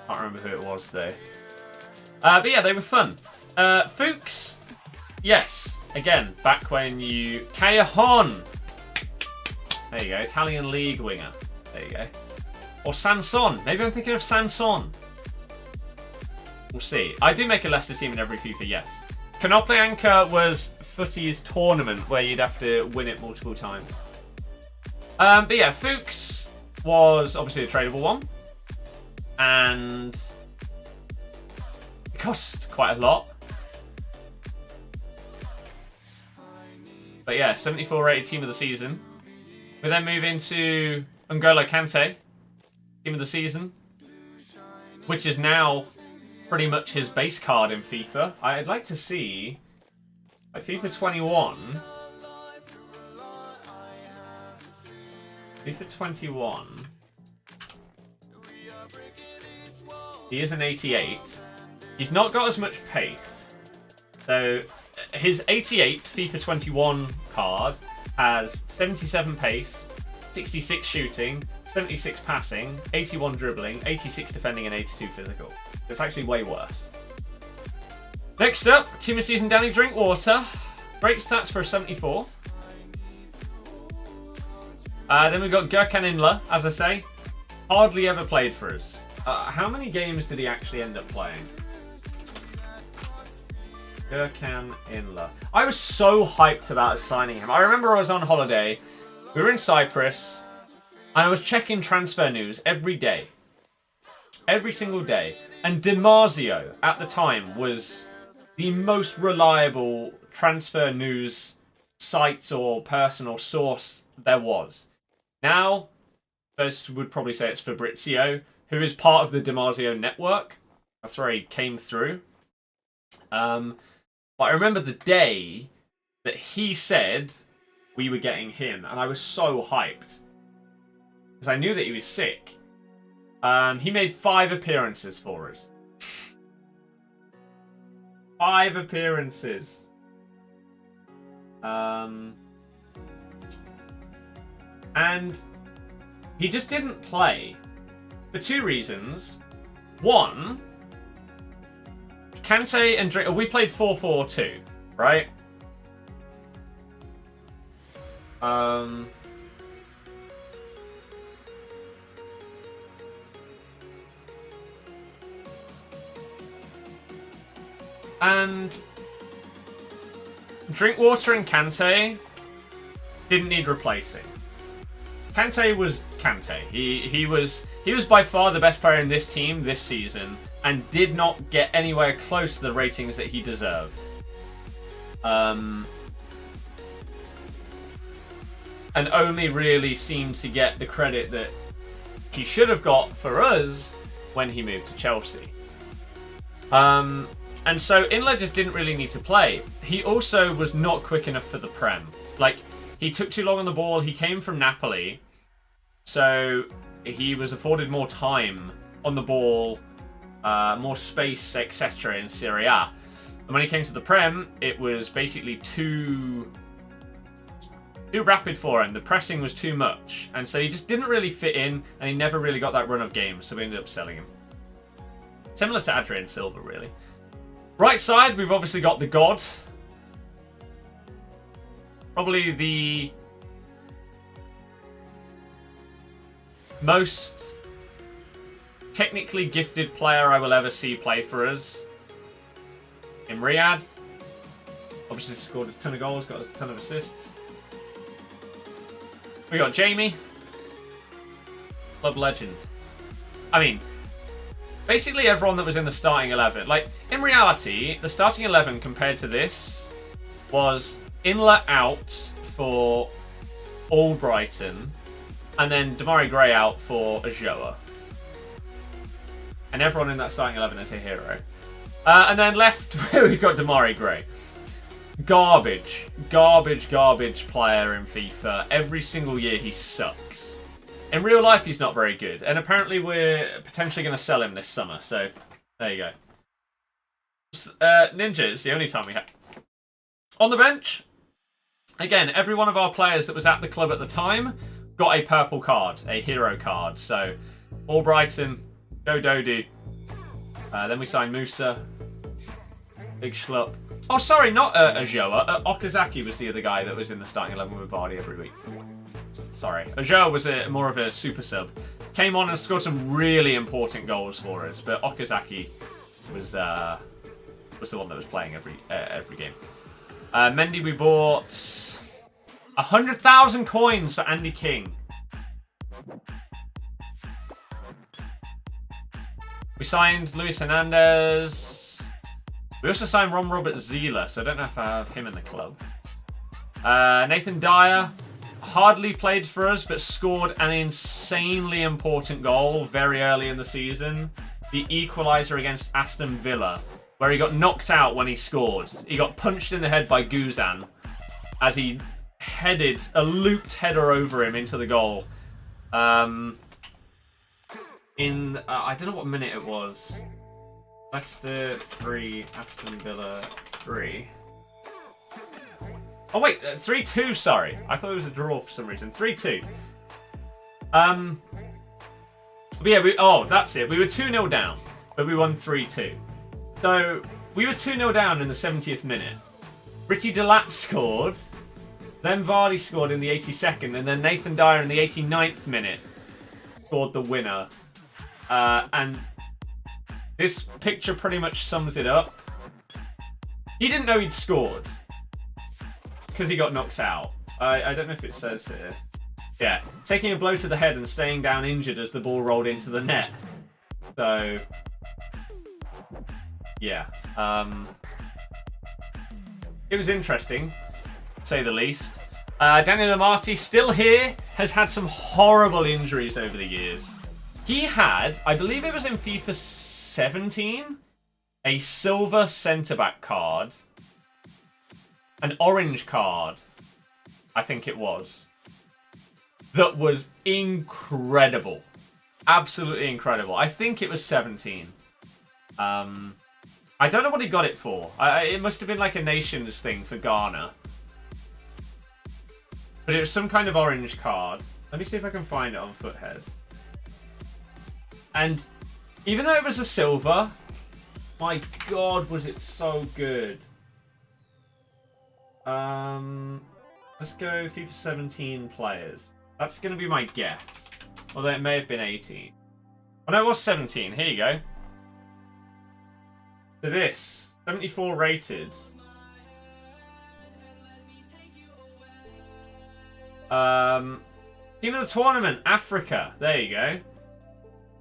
Can't remember who it was though. But yeah, they were fun. Fuchs, yes. Again, back when you... Callejon. There you go, Italian league winger. There you go. Or Sanson. Maybe I'm thinking of Sanson. We'll see. I do make a Leicester team in every FIFA, yes. Canoply Anchor was FUT's tournament where you'd have to win it multiple times. But yeah, Fuchs was obviously a tradable one. And it cost quite a lot. But yeah, 74 rated team of the season. We then move into N'Golo Kante, team of the season, which is now pretty much his base card in FIFA. I'd like to see, like, FIFA 21. FIFA 21. He is an 88. He's not got as much pace. So his 88 FIFA 21 card has 77 pace, 66 shooting, 76 passing, 81 dribbling, 86 defending, and 82 physical. It's actually way worse. Next up, team of season Danny Drinkwater. Great stats for a 74. Then we've got Gürkan Inler, as I say. Hardly ever played for us. How many games did he actually end up playing? Gürkan Inler. I was so hyped about signing him. I remember I was on holiday. We were in Cyprus. And I was checking transfer news every day. Every single day. And DiMarzio, at the time, was the most reliable transfer news site or person or source there was. Now, most would probably say it's Fabrizio, who is part of the DiMarzio network. That's where he came through. But I remember the day that he said we were getting him, and I was so hyped. Because I knew that he was sick. He made 5 appearances for us. 5 appearances. And he just didn't play for 2 reasons. One, Kante and Drake. We played 4-4-2, right? And Drinkwater and Kante didn't need replacing. Kante was Kante. He was by far the best player in this team this season, and did not get anywhere close to the ratings that he deserved. And only really seemed to get the credit that he should have got for us when he moved to Chelsea. And so Inler just didn't really need to play. He also was not quick enough for the Prem. Like, he took too long on the ball. He came from Napoli, so he was afforded more time on the ball, more space, etc. in Serie A. And when he came to the Prem, it was basically too rapid for him. The pressing was too much, and so he just didn't really fit in, and he never really got that run of games, so we ended up selling him. Similar to Adrian Silva, really. Right side, we've obviously got the God. Probably the most technically gifted player I will ever see play for us. In Riyadh. Obviously scored a ton of goals, got a ton of assists. We got Jamie. Club legend. I mean, basically everyone that was in the starting 11. Like, in reality, the starting 11 compared to this was Inler out for Albrighton, and then Demarai Gray out for Ajoa. And everyone in that starting 11 is a hero. And then left, we've got Demarai Gray. Garbage player in FIFA. Every single year he sucks. In real life, he's not very good. And apparently we're potentially going to sell him this summer. So, there you go. Ninja is the only time we have. On the bench, again, every one of our players that was at the club at the time got a purple card, a hero card. So, Albrighton, Joe Dodie. Then we signed Musa. Big schlup. Oh, sorry, not Ajoa. Okazaki was the other guy that was in the starting 11 with Birdie every week. Sorry. Ajoa was more of a super sub. Came on and scored some really important goals for us, but Okazaki was the one that was playing every game. Mendy, we bought 100,000 coins for Andy King. We signed Luis Hernandez. We also signed Ron Robert Zila, so I don't know if I have him in the club. Nathan Dyer hardly played for us, but scored an insanely important goal very early in the season. The equaliser against Aston Villa, where he got knocked out when he scored. He got punched in the head by Guzan as he headed a looped header over him into the goal. I don't know what minute it was. Leicester 3, Aston Villa 3. Oh wait, 3-2, sorry. I thought it was a draw for some reason. 3-2. But yeah, that's it. We were 2-0 down, but we won 3-2. So, we were 2-0 down in the 70th minute. Richie Delat scored, then Vardy scored in the 82nd, and then Nathan Dyer in the 89th minute scored the winner. And this picture pretty much sums it up. He didn't know he'd scored because he got knocked out. I don't know if it says here. Yeah, taking a blow to the head and staying down injured as the ball rolled into the net. So, yeah. It was interesting, to say the least. Daniel Amati, still here, has had some horrible injuries over the years. He had, I believe it was in FIFA 17, a silver centre-back card, an orange card, I think it was, that was incredible. Absolutely incredible. I think it was 17. I don't know what he got it for. It must have been like a nations thing for Ghana. But it was some kind of orange card. Let me see if I can find it on Foothead. And even though it was a silver, my God, was it so good. Let's go FIFA 17 players. That's going to be my guess. Although it may have been 18. Oh no, it was 17. Here you go. So this, 74 rated. Team of the tournament, Africa. There you go.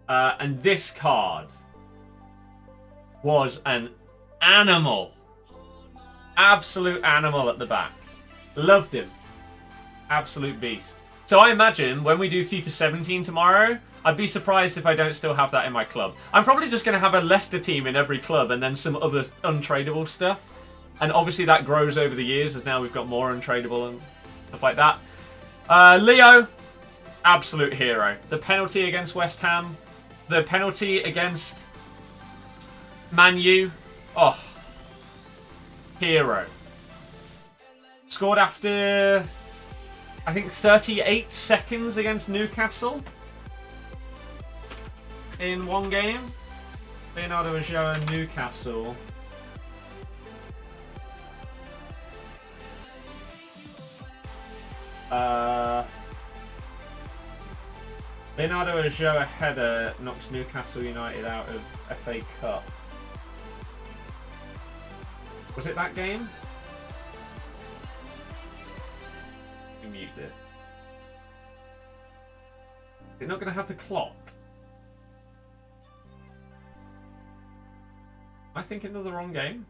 And this card was an animal. Absolute animal at the back. Loved him. Absolute beast. So I imagine when we do FIFA 17 tomorrow, I'd be surprised if I don't still have that in my club. I'm probably just going to have a Leicester team in every club and then some other untradeable stuff. And obviously that grows over the years as now we've got more untradeable and stuff like that. Leo, absolute hero. The penalty against West Ham. The penalty against Man U. Oh, hero. Scored after, I think, 38 seconds against Newcastle. In one game. Leonardo Ajoa, Newcastle. Leonardo Ajoa header knocks Newcastle United out of FA Cup. Was it that game? You mute it. Is it not going to have the clock? Am I thinking of the wrong game?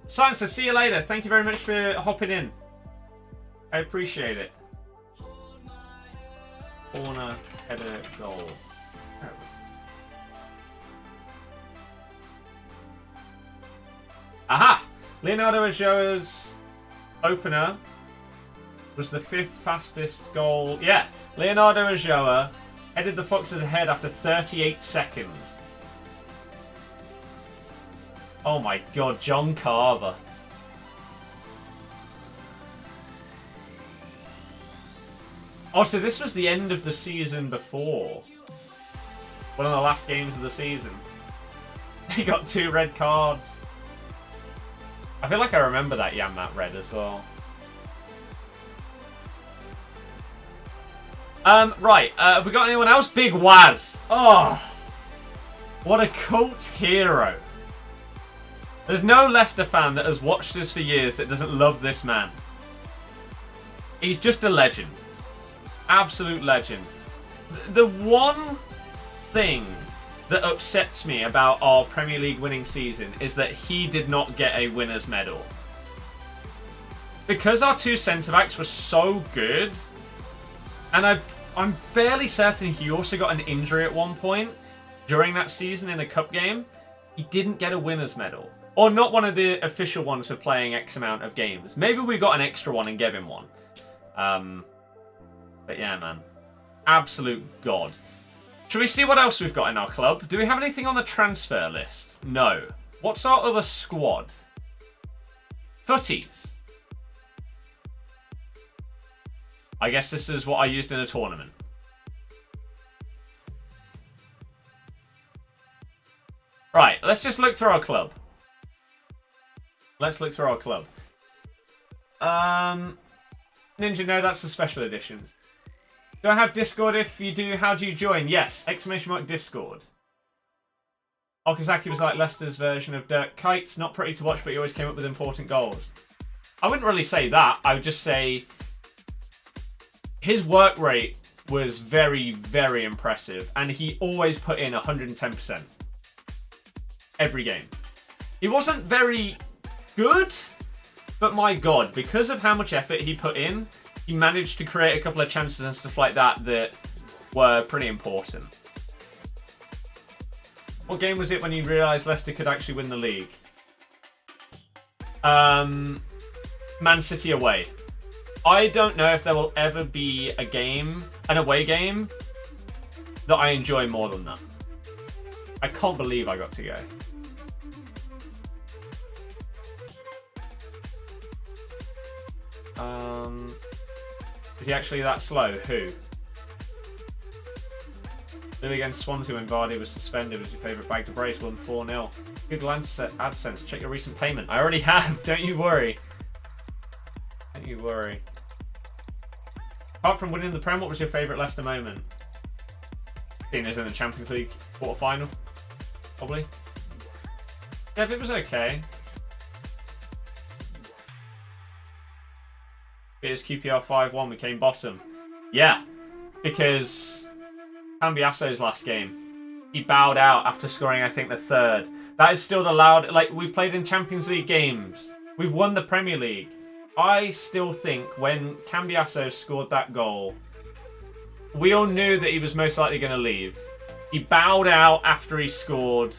Science, see you later. Thank you very much for hopping in. I appreciate it. Corner, header, goal. Oh. Aha! Leonardo Ajoa's opener was the 5th fastest goal. Yeah, Leonardo Ajoa headed the Foxes ahead after 38 seconds. Oh my God, John Carver. Oh, so this was the end of the season before. One of the last games of the season. He got 2 red cards. I feel like I remember that Yanmat red as well. Right, have we got anyone else? Big Waz. Oh, what a cult hero. There's no Leicester fan that has watched us for years that doesn't love this man. He's just a legend. Absolute legend. The one thing that upsets me about our Premier League winning season is that he did not get a winner's medal. Because our 2 centre-backs were so good, and I'm fairly certain he also got an injury at one point during that season in a cup game, he didn't get a winner's medal. Or not one of the official ones for playing X amount of games. Maybe we got an extra one and gave him one. But yeah, man. Absolute god. Should we see what else we've got in our club? Do we have anything on the transfer list? No. What's our other squad? Footies. I guess this is what I used in a tournament. Right, let's just look through our club. Let's look through our club. Ninja, no, that's the special edition. Do I have Discord? If you do, how do you join? Yes, ! Discord. Okazaki was like Leicester's version of Dirk Kuyt. Not pretty to watch, but he always came up with important goals. I wouldn't really say that. I would just say his work rate was very, very impressive. And he always put in 110%. Every game. He wasn't very good, but my God, because of how much effort he put in, he managed to create a couple of chances and stuff like that that were pretty important. What game was it when you realised Leicester could actually win the league? Man City away. I don't know if there will ever be a game, an away game, that I enjoy more than that. I can't believe I got to go. Is he actually that slow? Who? Live against Swansea when Birdie was suspended was your favourite bag to brace, won 4-0. Google AdSense, check your recent payment. I already have, don't you worry. Don't you worry. Apart from winning the Prem, what was your favourite Leicester moment? Seeing as in the Champions League quarter-final, probably. Yeah, if it was okay. It was QPR 5-1, we came bottom. Yeah, because Cambiaso's last game, he bowed out after scoring, I think, the third. That is still the loud... Like, we've played in Champions League games. We've won the Premier League. I still think when Cambiaso scored that goal, we all knew that he was most likely going to leave. He bowed out after he scored.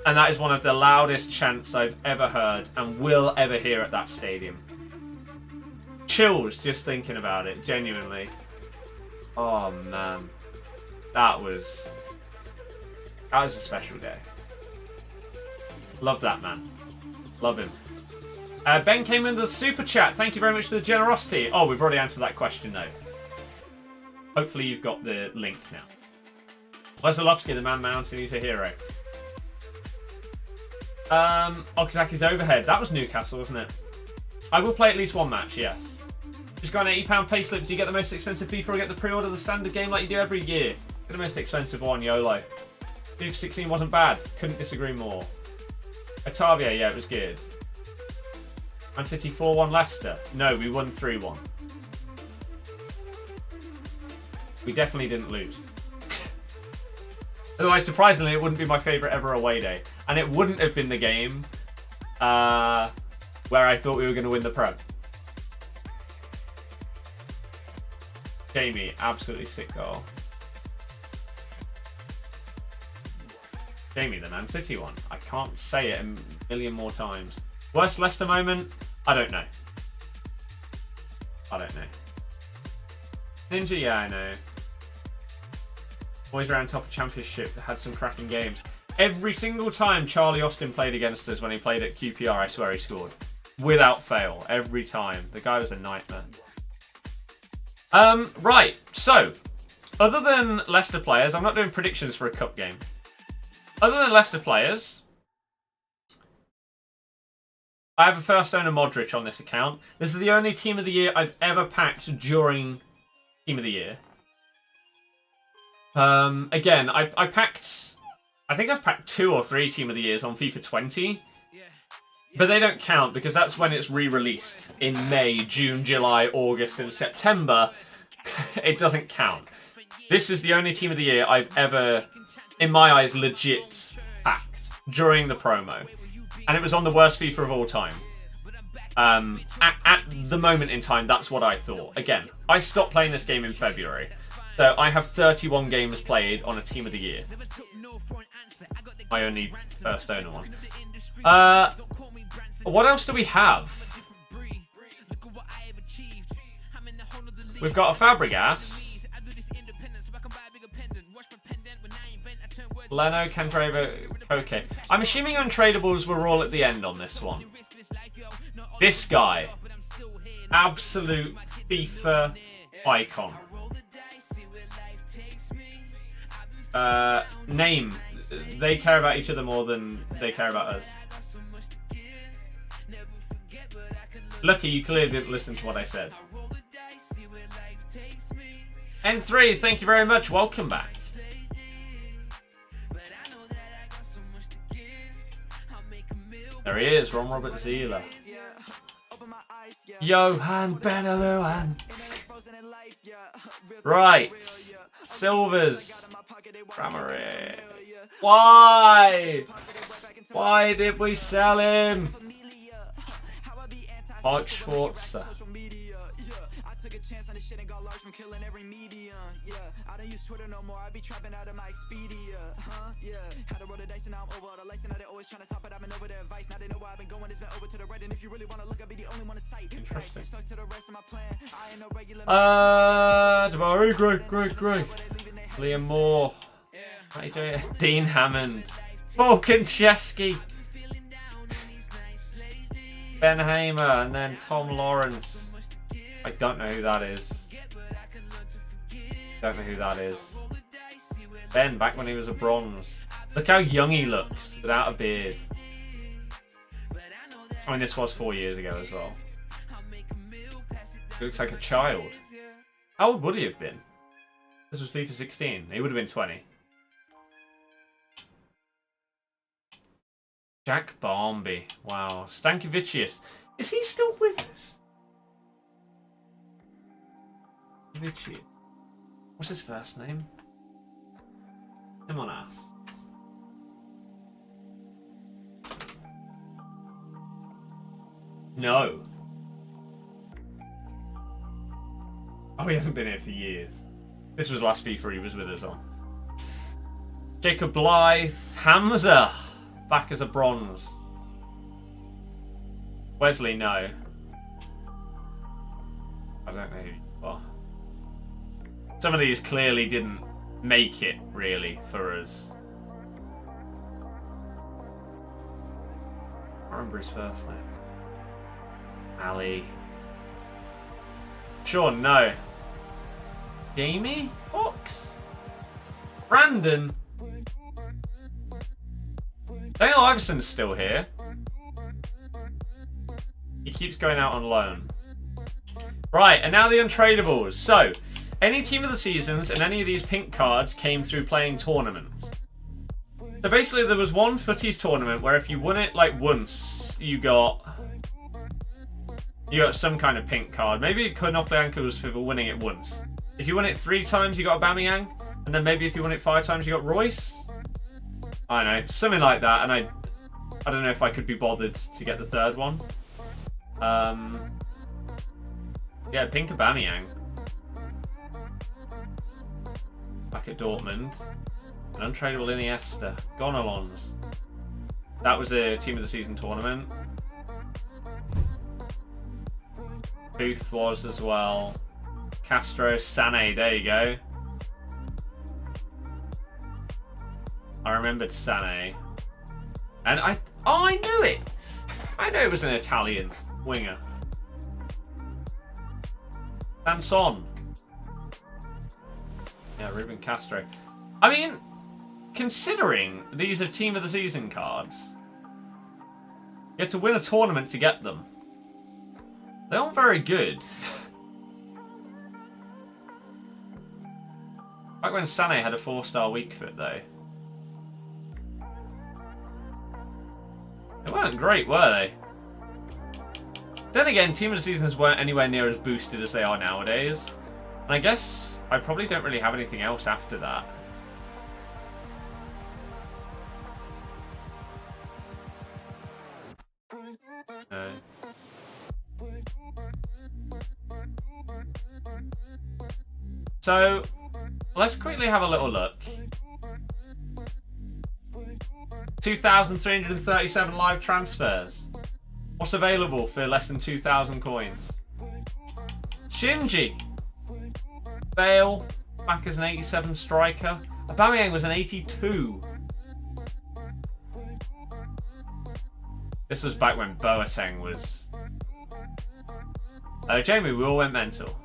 And that is one of the loudest chants I've ever heard and will ever hear at that stadium. Chills just thinking about it, genuinely. Oh, man. That was a special day. Love that man. Love him. Ben came in the super chat. Thank you very much for the generosity. Oh, we've already answered that question though. Hopefully you've got the link now. Lewandowski, the man mountain, he's a hero. Okazaki's overhead. That was Newcastle, wasn't it? I will play at least one match, yes. Just got an £80 payslip. Do you get the most expensive FIFA or get the pre-order the standard game like you do every year? Get the most expensive one, YOLO. FIFA 16 wasn't bad. Couldn't disagree more. Otavia, yeah, it was good. Man City 4-1 Leicester. No, we won 3-1. We definitely didn't lose. Otherwise, surprisingly, it wouldn't be my favourite ever away day. And it wouldn't have been the game where I thought we were going to win the Prem. Jamie, absolutely sick goal. Jamie, the Man City one. I can't say it a million more times. Worst Leicester moment? I don't know. I don't know. Ninja, yeah, I know. Always around top of Championship, had some cracking games. Every single time Charlie Austin played against us when he played at QPR, I swear he scored. Without fail, every time. The guy was a nightmare. Right, so, other than Leicester players, I'm not doing predictions for a cup game. Other than Leicester players, I have a first owner Modric on this account. This is the only Team of the Year I've ever packed during Team of the Year. Again, I think I've packed 2 or 3 Team of the Years on FIFA 20. But they don't count because that's when it's re-released in May, June, July, August, and September. It doesn't count. This is the only Team of the Year I've ever, in my eyes, legit packed during the promo. And it was on the worst FIFA of all time. At the moment in time, that's what I thought. Again, I stopped playing this game in February. So I have 31 games played on a Team of the Year. My only first owner one. What else do we have? We've got a Fabregas. Leno, Candreva, Koke. I'm assuming untradables were all at the end on this one. This guy. Absolute FIFA icon. Name. They care about each other more than they care about us. Lucky you clearly didn't listen to what I said. N3, thank you very much. Welcome back. There he is, Ron Robert Zieler. Johan Beneluan. Right. Silvers. Ramare. Why? Why did we sell him? Mark Schwarzer. Interesting. Great. Liam Moore. How you doing? Dean Hammond. Volkancheski. Ben Hamer, and then Tom Lawrence. I don't know who that is. Ben, back when he was a bronze. Look how young he looks without a beard. I mean, this was 4 years ago as well. He looks like a child. How old would he have been? This was FIFA 16. He would have been 20. Jack Barmby. Wow. Stankovicius. Is he still with us? Stankovicius. What's his first name? Come on, ass. No. Oh, he hasn't been here for years. This was last FIFA he was with us on. Jacob Blythe. Hamza. Back as a bronze. Wesley, no. I don't know who you are. Some of these clearly didn't make it, really, for us. I remember his first name. Ali. Sean, no. Jamie? Fox? Brandon? Daniel Iverson's still here. He keeps going out on loan. Right, and now the untradables. So, any team of the seasons and any of these pink cards came through playing tournaments. So basically there was one footies tournament where if you won it like once, you got some kind of pink card. Maybe Konoplyanka was for winning it once. If you won it 3 times, you got Aubameyang. And then maybe if you won it 5 times, you got Royce. I don't know, something like that. And I don't know if I could be bothered to get the third one. Yeah, pink Aubameyang. Back at Dortmund. An untradeable Iniesta. Gonalons. That was a team of the season tournament. Booth was as well. Castro, Sané, there you go. I remembered Sané. And I knew it! I know it was an Italian winger. Sanson. Yeah, Ruben Castro. I mean, considering these are team of the season cards, you have to win a tournament to get them. They aren't very good. Back when Sané had a 4-star weak foot, though. They weren't great, were they? Then again, team of the seasons weren't anywhere near as boosted as they are nowadays. And I guess I probably don't really have anything else after that. No. So, let's quickly have a little look. 2,337 live transfers. What's available for less than 2,000 coins? Shinji. Bale, back as an 87 striker. Aubameyang was an 82. This was back when Boateng was... Jamie, we all went mental.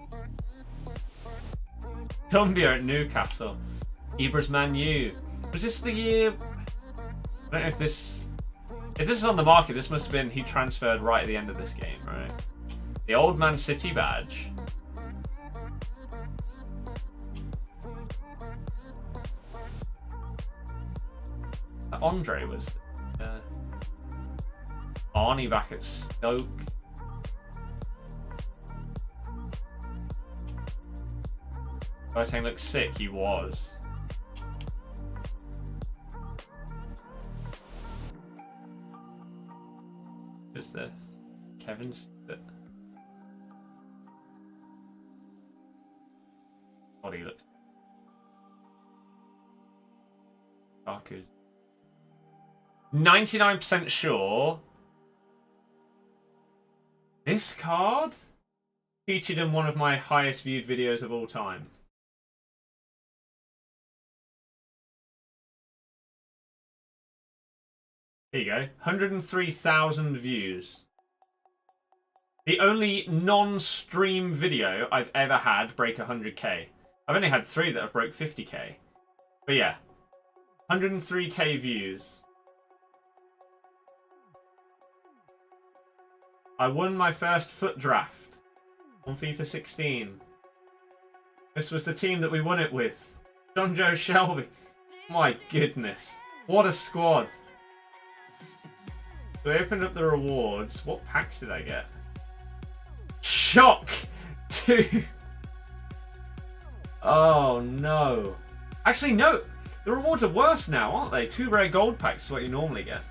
Dumbia at Newcastle. Ibras Man U. Was this the year... I don't know if this... If this is on the market, this must have been he transferred right at the end of this game, right? The Old Man City badge. Andre was... Arnie back at Stoke. Boateng looks sick, he was. Who's this? Kevin's... Body looks... Kaku's... 99% sure this card featured in one of my highest viewed videos of all time. Here you go. 103,000 views. The only non-stream video I've ever had break 100k. I've only had 3 that have broke 50k. But yeah. 103k views. I won my first FUT draft on FIFA 16. This was the team that we won it with. John Joe Shelby. My goodness. What a squad. So I opened up the rewards. What packs did I get? Shock 2. Oh no. Actually, no. The rewards are worse now, aren't they? 2 rare gold packs is what you normally get.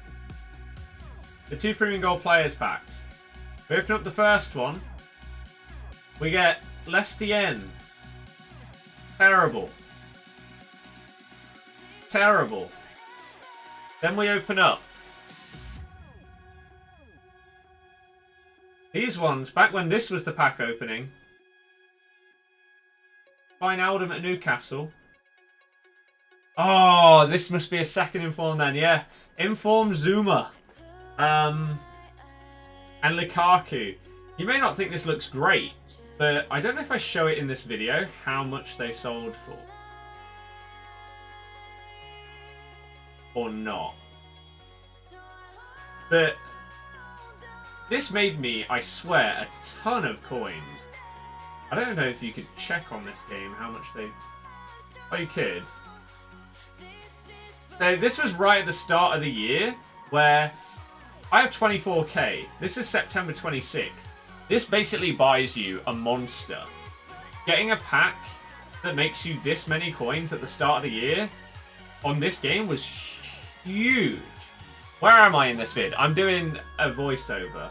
The 2 premium gold players packs. We open up the first one. We get Leicester. Terrible. Terrible. Then we open up these ones, back when this was the pack opening. Wijnaldum at Newcastle. Oh, this must be a second inform then, yeah. Inform Zuma. And Lukaku. You may not think this looks great, but I don't know if I show it in this video how much they sold for. Or not. But this made me, I swear, a ton of coins. I don't know if you could check on this game how much they... Oh, you could. So this was right at the start of the year, where I have 24k. This is September 26th. This basically buys you a monster. Getting a pack that makes you this many coins at the start of the year on this game was huge. Where am I in this vid? I'm doing a voiceover.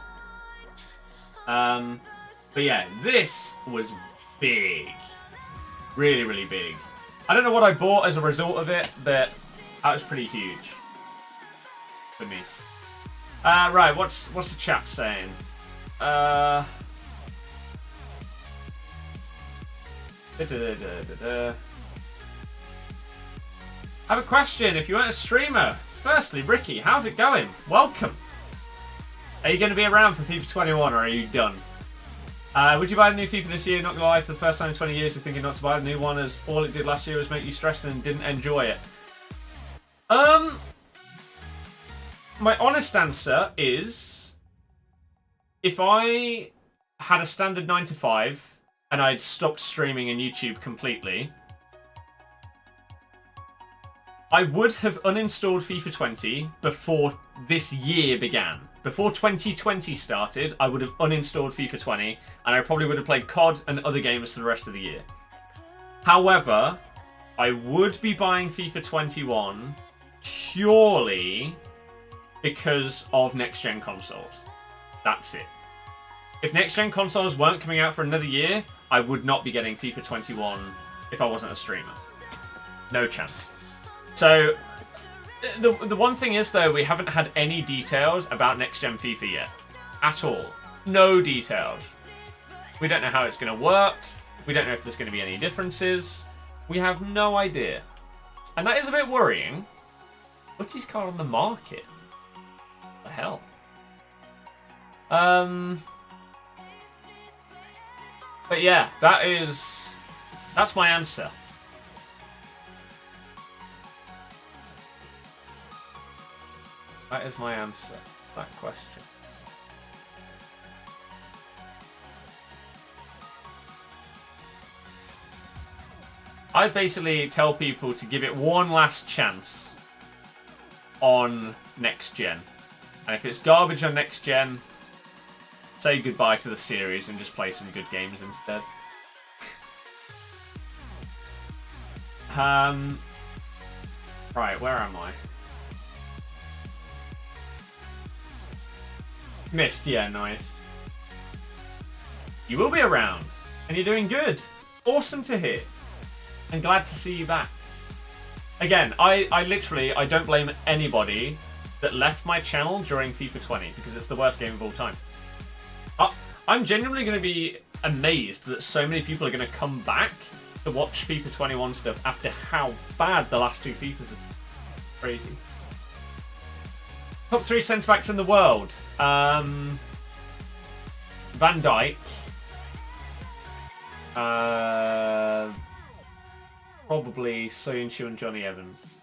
But yeah, this was big. Really, really big. I don't know what I bought as a result of it, but that was pretty huge for me. Right, what's the chat saying? I have a question. If you weren't a streamer, firstly, Ricky, how's it going? Welcome. Are you going to be around for FIFA 21 or are you done? Would you buy the new FIFA this year? Not gonna lie, for the first time in 20 years, you're thinking not to buy the new one, as all it did last year was make you stressed and didn't enjoy it. My honest answer is, if I had a standard 9 to 5 and I'd stopped streaming and YouTube completely, I would have uninstalled FIFA 20 before this year began. Before 2020 started, I would have uninstalled FIFA 20, and I probably would have played COD and other games for the rest of the year. However, I would be buying FIFA 21 purely because of next-gen consoles. That's it. If next-gen consoles weren't coming out for another year, I would not be getting FIFA 21 if I wasn't a streamer. No chance. So, the one thing is, though, we haven't had any details about next-gen FIFA yet. At all. No details. We don't know how it's going to work. We don't know if there's going to be any differences. We have no idea. And that is a bit worrying. What's his car on the market? What the hell? But yeah, that's my answer. That is my answer to that question. I basically tell people to give it one last chance on next gen. And if it's garbage on next gen, say goodbye to the series and just play some good games instead. Right, where am I? Missed, yeah, nice. You will be around, and you're doing good. Awesome to hear. And glad to see you back. Again, I literally don't blame anybody that left my channel during FIFA 20 because it's the worst game of all time. I'm genuinely going to be amazed that so many people are going to come back to watch FIFA 21 stuff after how bad the last two FIFAs are. Crazy. Top 3 centre-backs in the world. Van Dijk. Probably Soyuncu and Johnny Evans.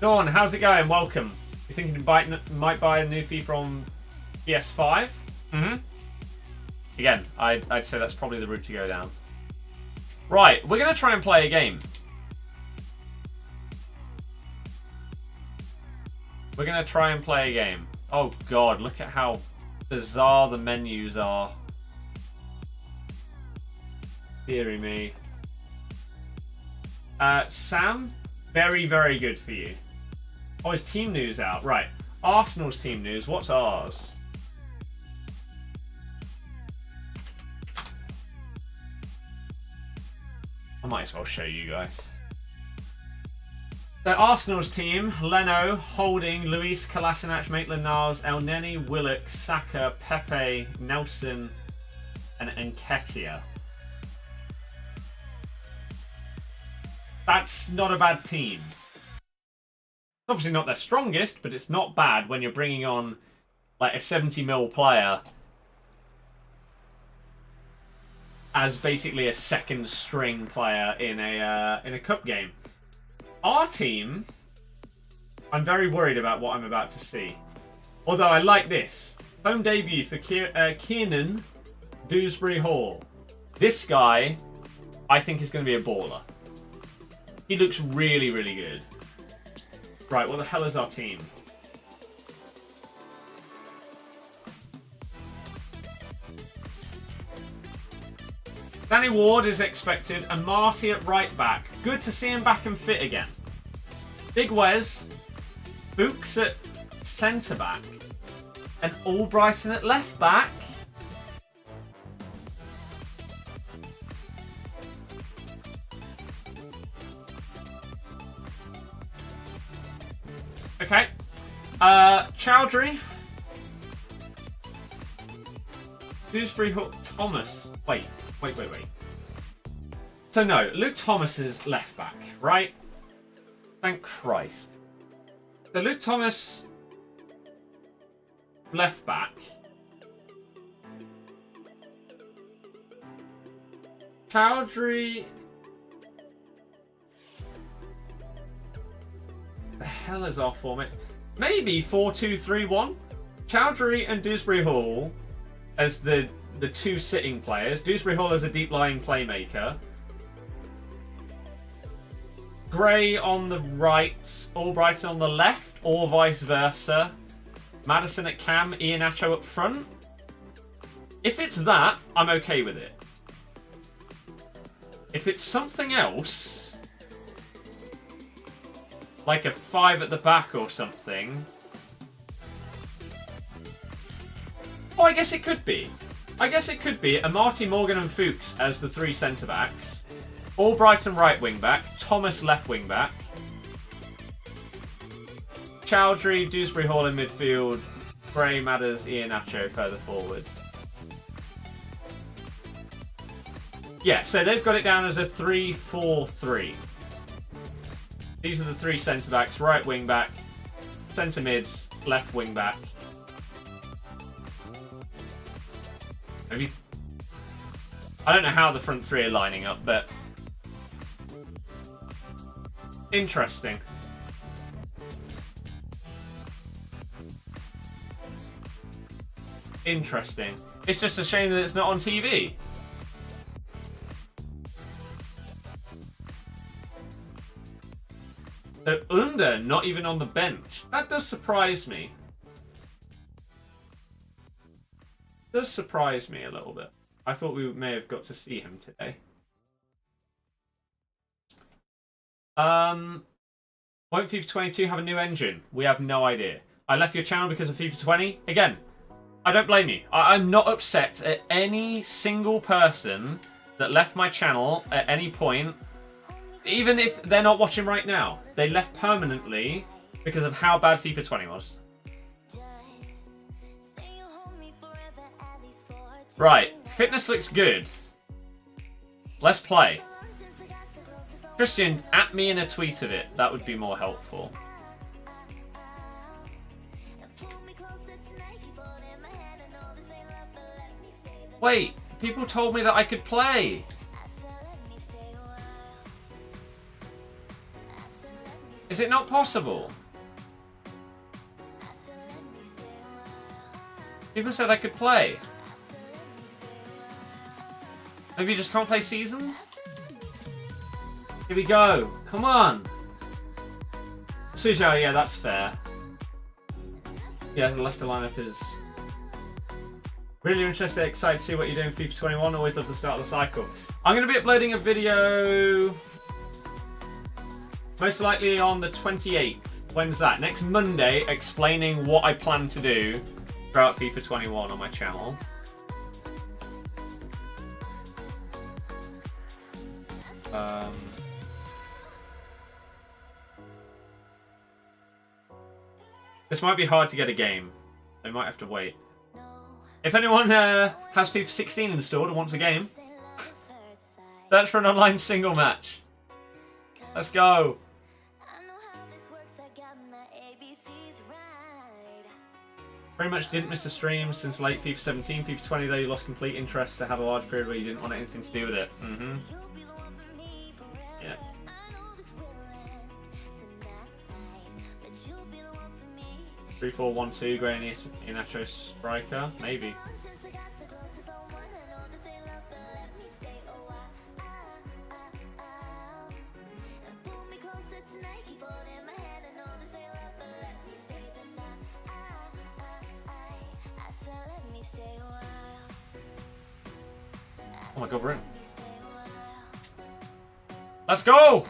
Dawn, how's it going? Welcome. You thinking you might buy a new FIFA on PS5? Mm-hmm. Again, I'd say that's probably the route to go down. Right, we're going to try and play a game. We're going to try and play a game. Oh god, look at how bizarre the menus are. Deary me. Sam, very, very good for you. Oh, his team news out. Right. Arsenal's team news. What's ours? I might as well show you guys. So Arsenal's team: Leno, Holding, Luis, Kolasinac, Maitland-Niles, El Neni, Willock, Saka, Pepe, Nelson, and Nketiah. That's not a bad team. It's obviously not their strongest, but it's not bad when you're bringing on like a 70 mil player as basically a second string player in a cup game. Our team, I'm very worried about what I'm about to see. Although I like this. Home debut for Kiernan Dewsbury Hall. This guy, I think, is going to be a baller. He looks really, really good. Right, what the hell is our team? Danny Ward is expected, and Marty at right back. Good to see him back and fit again. Big Wes, Books at centre back, and Albrighton at left back. Okay. Chowdhury. Dewsbury Hook Thomas. Wait. So no, Luke Thomas is left back, right? Thank Christ. So Luke Thomas, left back. Chowdhury. The hell is our format? Maybe 4-2-3-1. Chowdhury and Dewsbury Hall as the two sitting players. Dewsbury Hall as a deep lying playmaker. Gray on the right, Albrighton on the left, or vice versa. Maddison at cam, Iheanacho up front. If it's that, I'm okay with it. If it's something else, like a 5 at the back or something. Oh, I guess it could be. A Marty, Morgan and Fuchs as the 3 centre-backs. Albrighton right wing-back. Thomas left wing-back. Chowdhury, Dewsbury Hall in midfield. Gray, Madders, Iheanacho further forward. Yeah, so they've got it down as a 3-4-3. These are the 3 centre-backs. Right wing-back. Centre-mids. Left wing-back. Maybe. I don't know how the front 3 are lining up, but interesting. Interesting. It's just a shame that it's not on TV. So Under not even on the bench. That does surprise me. Does surprise me a little bit. I thought we may have got to see him today. Won't FIFA 22 have a new engine? We have no idea. I left your channel because of FIFA 20. Again, I don't blame you. I'm not upset at any single person that left my channel at any point. Even if they're not watching right now. They left permanently because of how bad FIFA 20 was. Right, fitness looks good. Let's play. Christian, at me in a tweet of it. That would be more helpful. Wait, people told me that I could play. Is it not possible? People said I could play. Maybe you just can't play seasons? Here we go. Come on. Suzhou, yeah, that's fair. Yeah, the Leicester lineup is really interested, excited to see what you're doing FIFA 21. Always love the start of the cycle. I'm going to be uploading a video most likely on the 28th. When's that? Next Monday, explaining what I plan to do throughout FIFA 21 on my channel. This might be hard to get a game. I might have to wait. If anyone has FIFA 16 installed and wants a game, search for an online single match. Let's go. Pretty much didn't miss a stream since late FIFA 17. FIFA 20 though, you lost complete interest to have a large period where you didn't want anything to do with it. Yeah. 3-4-1-2, Gray Inacho striker, maybe. Oh my god, we're in. Let's go!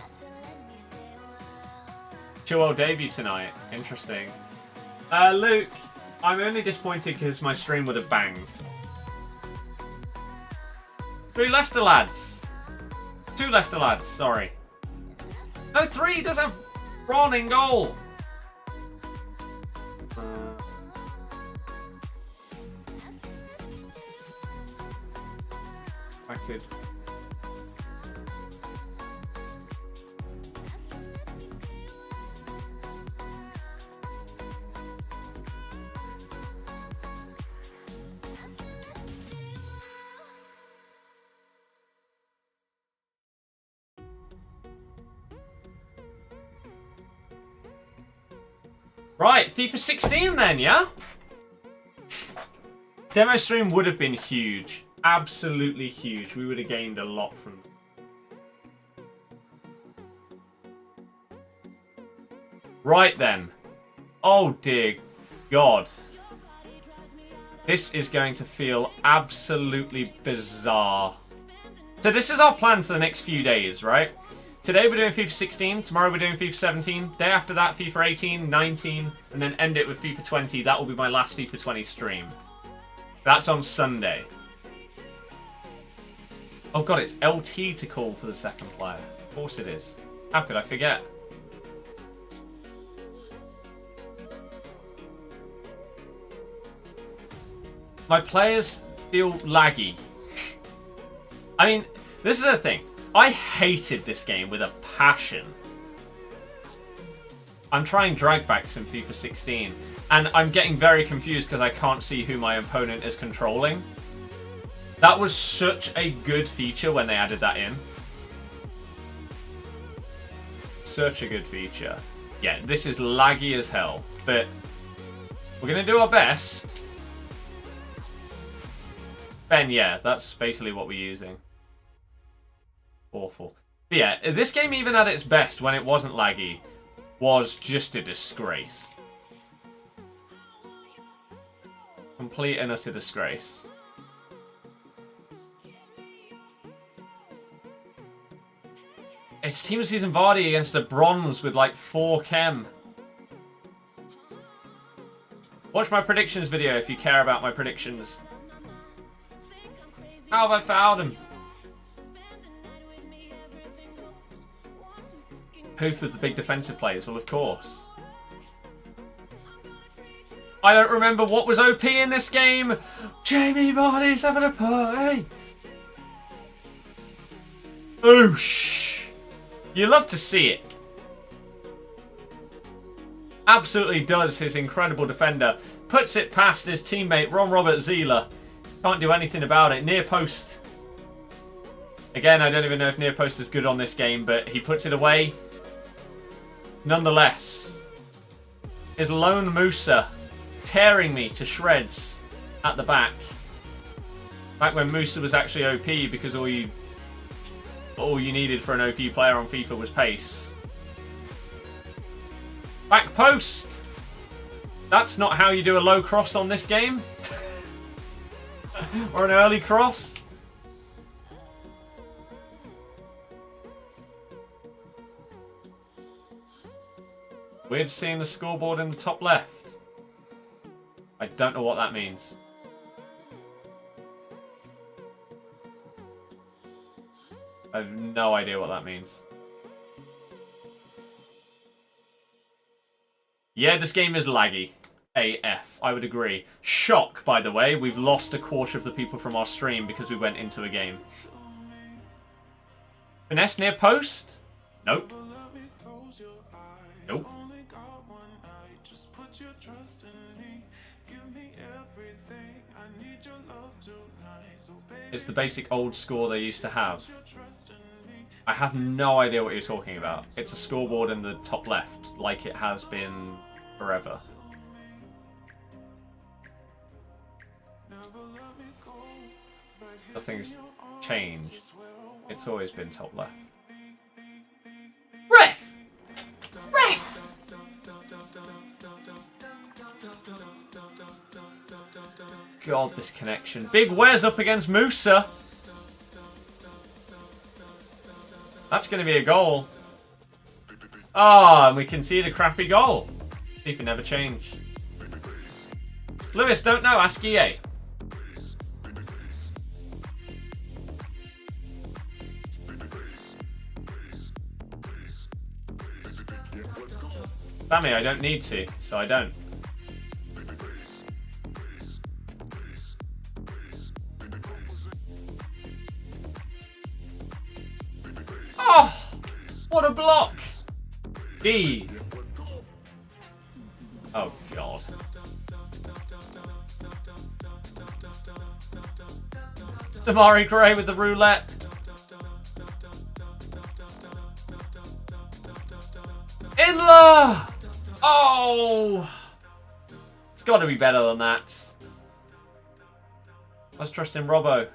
Chilwell debut tonight. Interesting. Luke, I'm only disappointed because my stream would have banged. 3 Leicester lads. 2 Leicester lads, sorry. No, 3, he does have Ron in goal. I could. Right, FIFA 16 then, yeah? Demo stream would have been huge. Absolutely huge. We would have gained a lot from it. Right then. Oh dear God. This is going to feel absolutely bizarre. So this is our plan for the next few days, right? Today we're doing FIFA 16, tomorrow we're doing FIFA 17, day after that FIFA 18, 19, and then end it with FIFA 20. That will be my last FIFA 20 stream. That's on Sunday. Oh god, it's LT to call for the second player. Of course it is. How could I forget? My players feel laggy. I mean, this is the thing. I hated this game with a passion. I'm trying dragbacks in FIFA 16, and I'm getting very confused because I can't see who my opponent is controlling. That was such a good feature when they added that in. Such a good feature. Yeah, this is laggy as hell, but we're going to do our best. Ben, yeah, that's basically what we're using. Awful. But yeah, this game, even at its best, when it wasn't laggy, was just a disgrace. Complete and utter disgrace. It's Team of Season Vardy against a bronze with like 4 chem. Watch my predictions video if you care about my predictions. How have I fouled him? Who's with the big defensive players? Well, of course. I don't remember what was OP in this game. Jamie Vardy's having a party. Oosh. You love to see it. Absolutely does, his incredible defender. Puts it past his teammate, Ron-Robert Zieler. Can't do anything about it. Near post. Again, I don't even know if near post is good on this game, but he puts it away. Nonetheless, his lone Musa tearing me to shreds at the back. Back when Musa was actually OP, because all you needed for an OP player on FIFA was pace. Back post! That's not how you do a low cross on this game. Or an early cross. Weird seeing the scoreboard in the top left. I don't know what that means. I have no idea what that means. Yeah, this game is laggy. AF, I would agree. Shock, by the way, we've lost a quarter of the people from our stream because we went into a game. Finesse near post? Nope. Nope. It's the basic old score they used to have. I have no idea what you're talking about. It's a scoreboard in the top left, like it has been forever. Nothing's changed. It's always been top left. Ref! Ref! God, this connection. Big Wes up against Musa. That's going to be a goal. Ah, and we concede a crappy goal. FIFA never change. Lewis, don't know. Ask EA. Sammy, I don't need to, so I don't. Oh! What a block! D. Oh, God. Damari Gray with the roulette. Inla! Oh! It's got to be better than that. Let's trust in Robbo.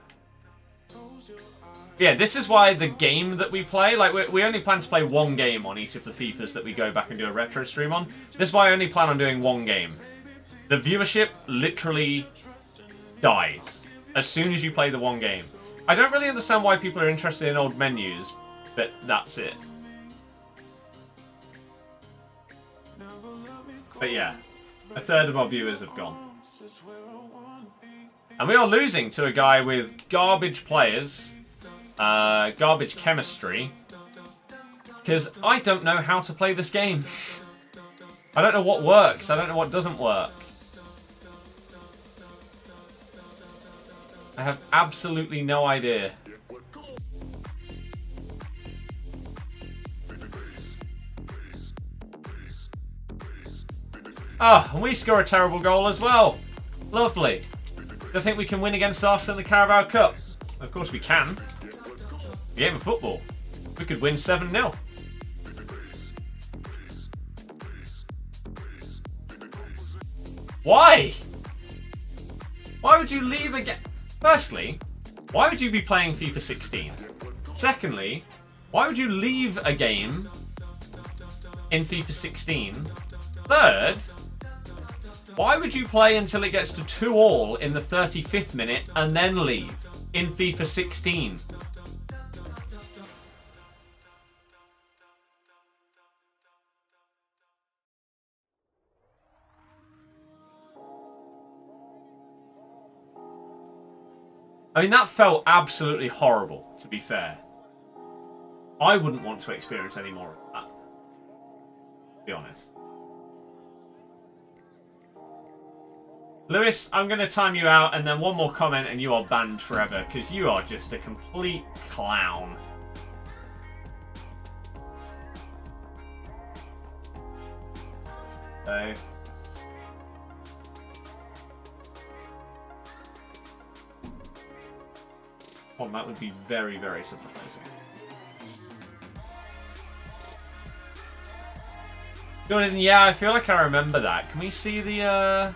Yeah, this is why the game that we play, like, we only plan to play one game on each of the FIFAs that we go back and do a retro stream on. This is why I only plan on doing one game. The viewership literally dies as soon as you play the one game. I don't really understand why people are interested in old menus, but that's it. But yeah, a third of our viewers have gone. And we are losing to a guy with garbage players, garbage chemistry, because I don't know how to play this game. I don't know what works, I don't know what doesn't work. I have absolutely no idea. Ah, and we score a terrible goal as well. Lovely. Do you think we can win against Arsenal in the Carabao Cup? Of course we can. The game of football. We could win 7-0. Why? Why would you leave again? Firstly, why would you be playing FIFA 16? Secondly, why would you leave a game in FIFA 16? Third, why would you play until it gets to 2-2 in the 35th minute and then leave in FIFA 16? I mean, that felt absolutely horrible, to be fair. I wouldn't want to experience any more of that, to be honest. Lewis, I'm going to time you out, and then one more comment and you are banned forever, because you are just a complete clown. So... well, that would be very, very surprising. Jordan, yeah, I feel like I remember that. Can we see the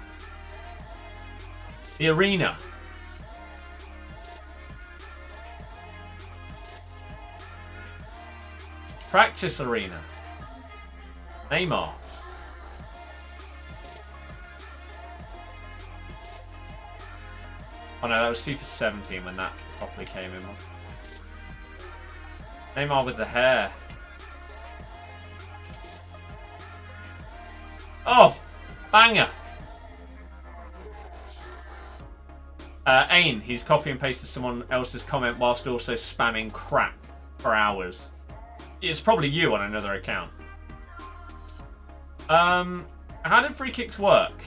arena? Practice arena. Neymar. Oh no, that was FIFA 17 when that properly came in. Neymar with the hair. Oh! Banger! Ain, he's copy and pasted someone else's comment whilst also spamming crap for hours. It's probably you on another account. How did free kicks work?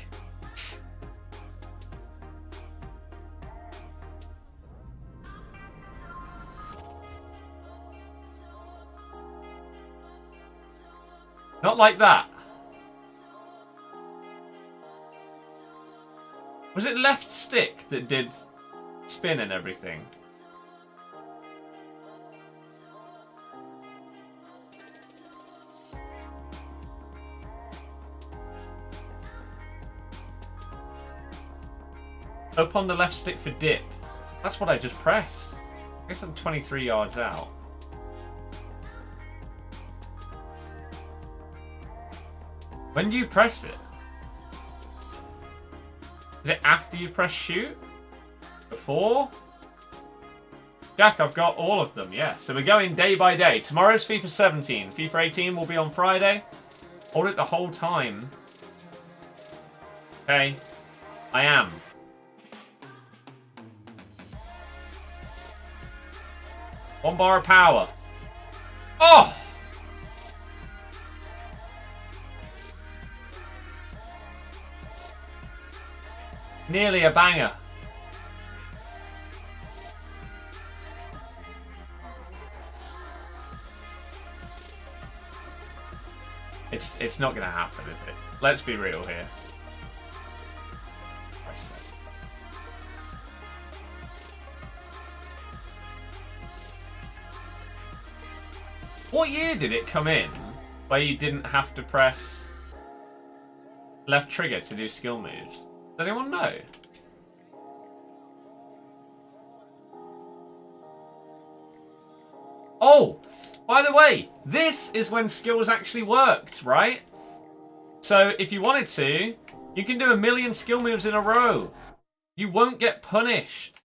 Not like that. Was it left stick that did spin and everything? Up on the left stick for dip. That's what I just pressed. I guess I'm 23 yards out. When do you press it? Is it after you press shoot? Before? Jack, I've got all of them, yeah. So we're going day by day. Tomorrow's FIFA 17. FIFA 18 will be on Friday. Hold it the whole time. Okay. I am. One bar of power. Oh! Nearly a banger. It's not going to happen, is it? Let's be real here. What year did it come in where you didn't have to press left trigger to do skill moves? Does anyone know? Oh, by the way, this is when skills actually worked, right? So if you wanted to, you can do 1,000,000 skill moves in a row. You won't get punished.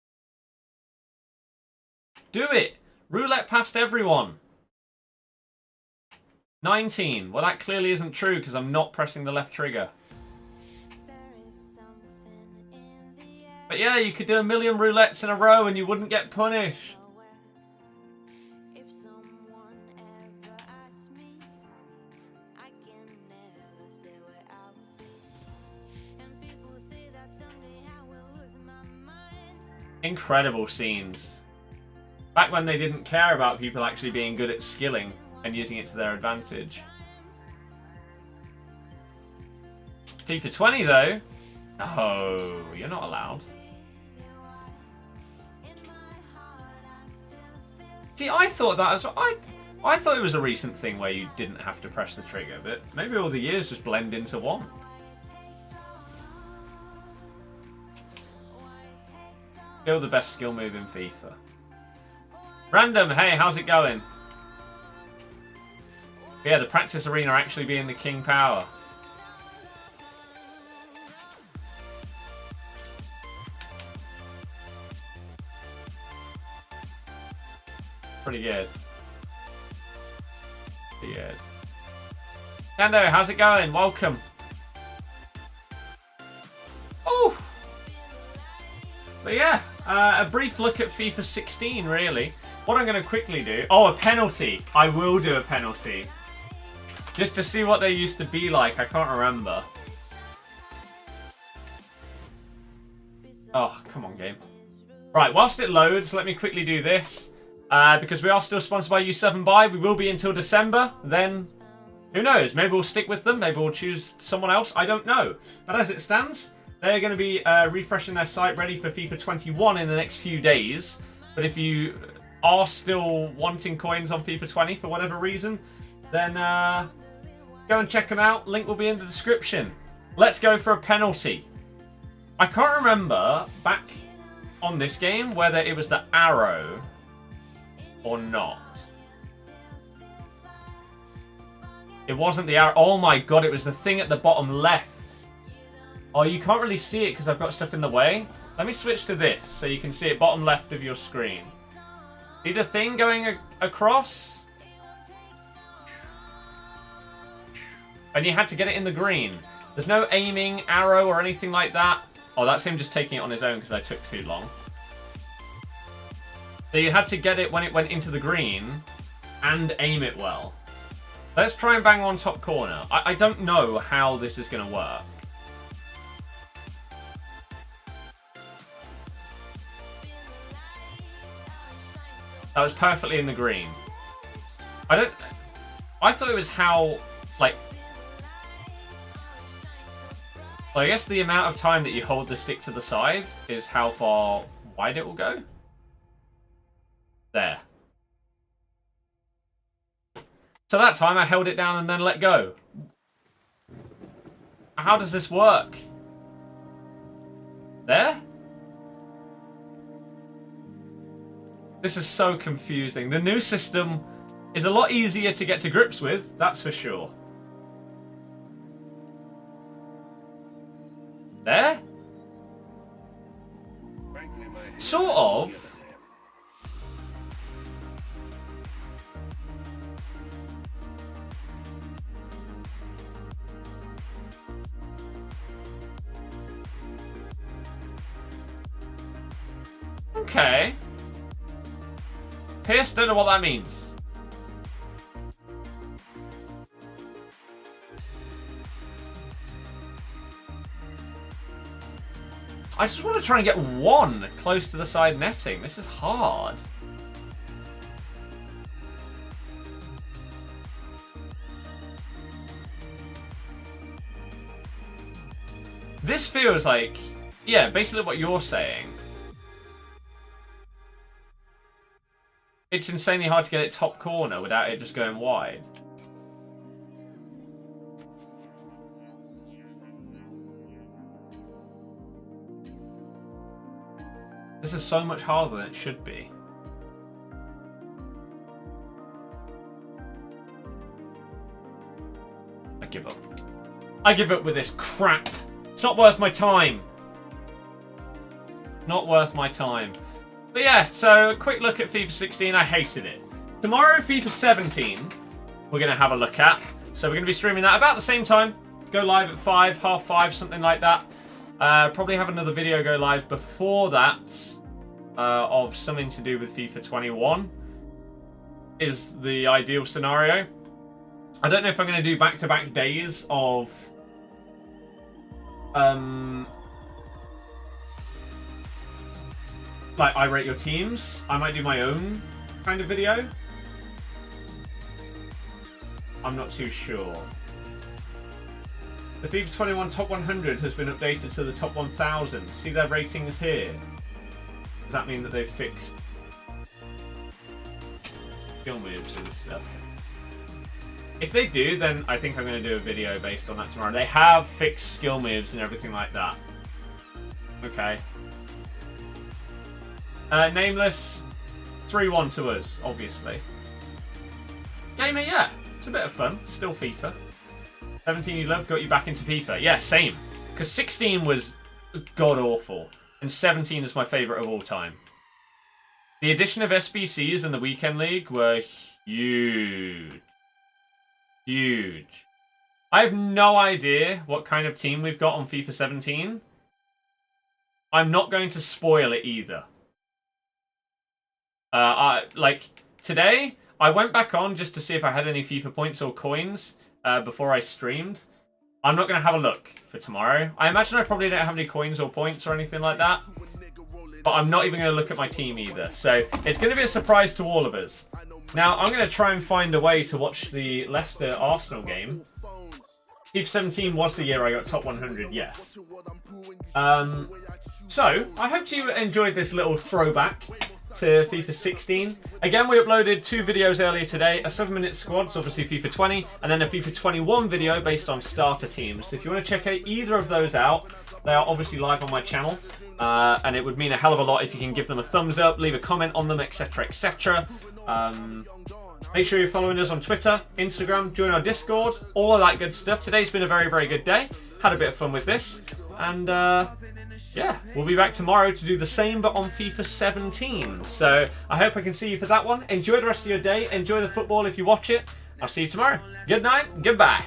Do it. Roulette past everyone. 19. Well, that clearly isn't true because I'm not pressing the left trigger. But yeah, you could do 1,000,000 roulettes in a row and you wouldn't get punished. Incredible scenes. Back when they didn't care about people actually being good at skilling and using it to their advantage. FIFA 20 though? Oh, you're not allowed. See, I thought that as I thought it was a recent thing where you didn't have to press the trigger, but maybe all the years just blend into one. Still the best skill move in FIFA. Random, hey, how's it going? Yeah, the practice arena actually being the king power. Pretty good. Pretty good. Nando, how's it going? Welcome. Oh! But yeah, a brief look at FIFA 16, really. What I'm going to quickly do... oh, a penalty. I will do a penalty. Just to see what they used to be like. I can't remember. Oh, come on, game. Right, whilst it loads, let me quickly do this. Because we are still sponsored by U7Buy. We will be until December. Then, who knows? Maybe we'll stick with them. Maybe we'll choose someone else. I don't know. But as it stands, they're going to be refreshing their site ready for FIFA 21 in the next few days. But if you are still wanting coins on FIFA 20 for whatever reason, then go and check them out. Link will be in the description. Let's go for a penalty. I can't remember back on this game whether it was the arrow or not. It wasn't the arrow. Oh my god, it was the thing at the bottom left. Oh, you can't really see it because I've got stuff in the way. Let me switch to this so you can see it bottom left of your screen. See the thing going across? And you had to get it in the green. There's no aiming, arrow, or anything like that. Oh, that's him just taking it on his own because I took too long. So you had to get it when it went into the green and aim it well. Let's try and bang on top corner. I don't know how this is going to work. That was perfectly in the green. I thought it was how, like... Well, I guess the amount of time that you hold the stick to the side is how far wide it will go. There. So that time I held it down and then let go. How does this work? There? This is so confusing. The new system is a lot easier to get to grips with, that's for sure. There? Sort of. Okay. Pierce, don't know what that means. I just want to try and get one close to the side netting. This is hard. This feels like, yeah, basically what you're saying. It's insanely hard to get it top corner without it just going wide. This is so much harder than it should be. I give up. I give up with this crap. It's not worth my time. Not worth my time. But yeah, so a quick look at FIFA 16. I hated it. Tomorrow, FIFA 17, we're going to have a look at. So we're going to be streaming that about the same time. Go live at 5, half 5, something like that. Probably have another video go live before that of something to do with FIFA 21 is the ideal scenario. I don't know if I'm going to do back-to-back days of like I rate your teams. I might do my own kind of video. I'm not too sure. The FIFA 21 Top 100 has been updated to the Top 1000. See their ratings here. Does that mean that they've fixed skill moves and stuff? If they do, then I think I'm going to do a video based on that tomorrow. They have fixed skill moves and everything like that. Okay. Nameless, 3-1 to us, obviously. Gamer, yeah. It's a bit of fun. Still FIFA. 17 you love, got you back into FIFA. Yeah, same. Because 16 was god-awful. And 17 is my favourite of all time. The addition of SBCs in the Weekend League were huge. Huge. I have no idea what kind of team we've got on FIFA 17. I'm not going to spoil it either. Like, today, I went back on just to see if I had any FIFA points or coins before I streamed. I'm not going to have a look for tomorrow. I imagine I probably don't have any coins or points or anything like that. But I'm not even going to look at my team either. So it's going to be a surprise to all of us. Now, I'm going to try and find a way to watch the Leicester-Arsenal game. FIFA 17 was the year I got top 100, yes. So, I hope you enjoyed this little throwback to FIFA 16. Again, we uploaded 2 videos earlier today, a 7-minute squads, obviously FIFA 20, and then a FIFA 21 video based on starter teams. If you want to check out either of those out, they are obviously live on my channel, and it would mean a hell of a lot if you can give them a thumbs up, leave a comment on them, etc, etc. Make sure you're following us on Twitter, Instagram, join our Discord, all of that good stuff. Today's been a very, very good day. Had a bit of fun with this, and yeah, we'll be back tomorrow to do the same, but on FIFA 17. So I hope I can see you for that one. Enjoy the rest of your day. Enjoy the football if you watch it. I'll see you tomorrow. Good night. Goodbye.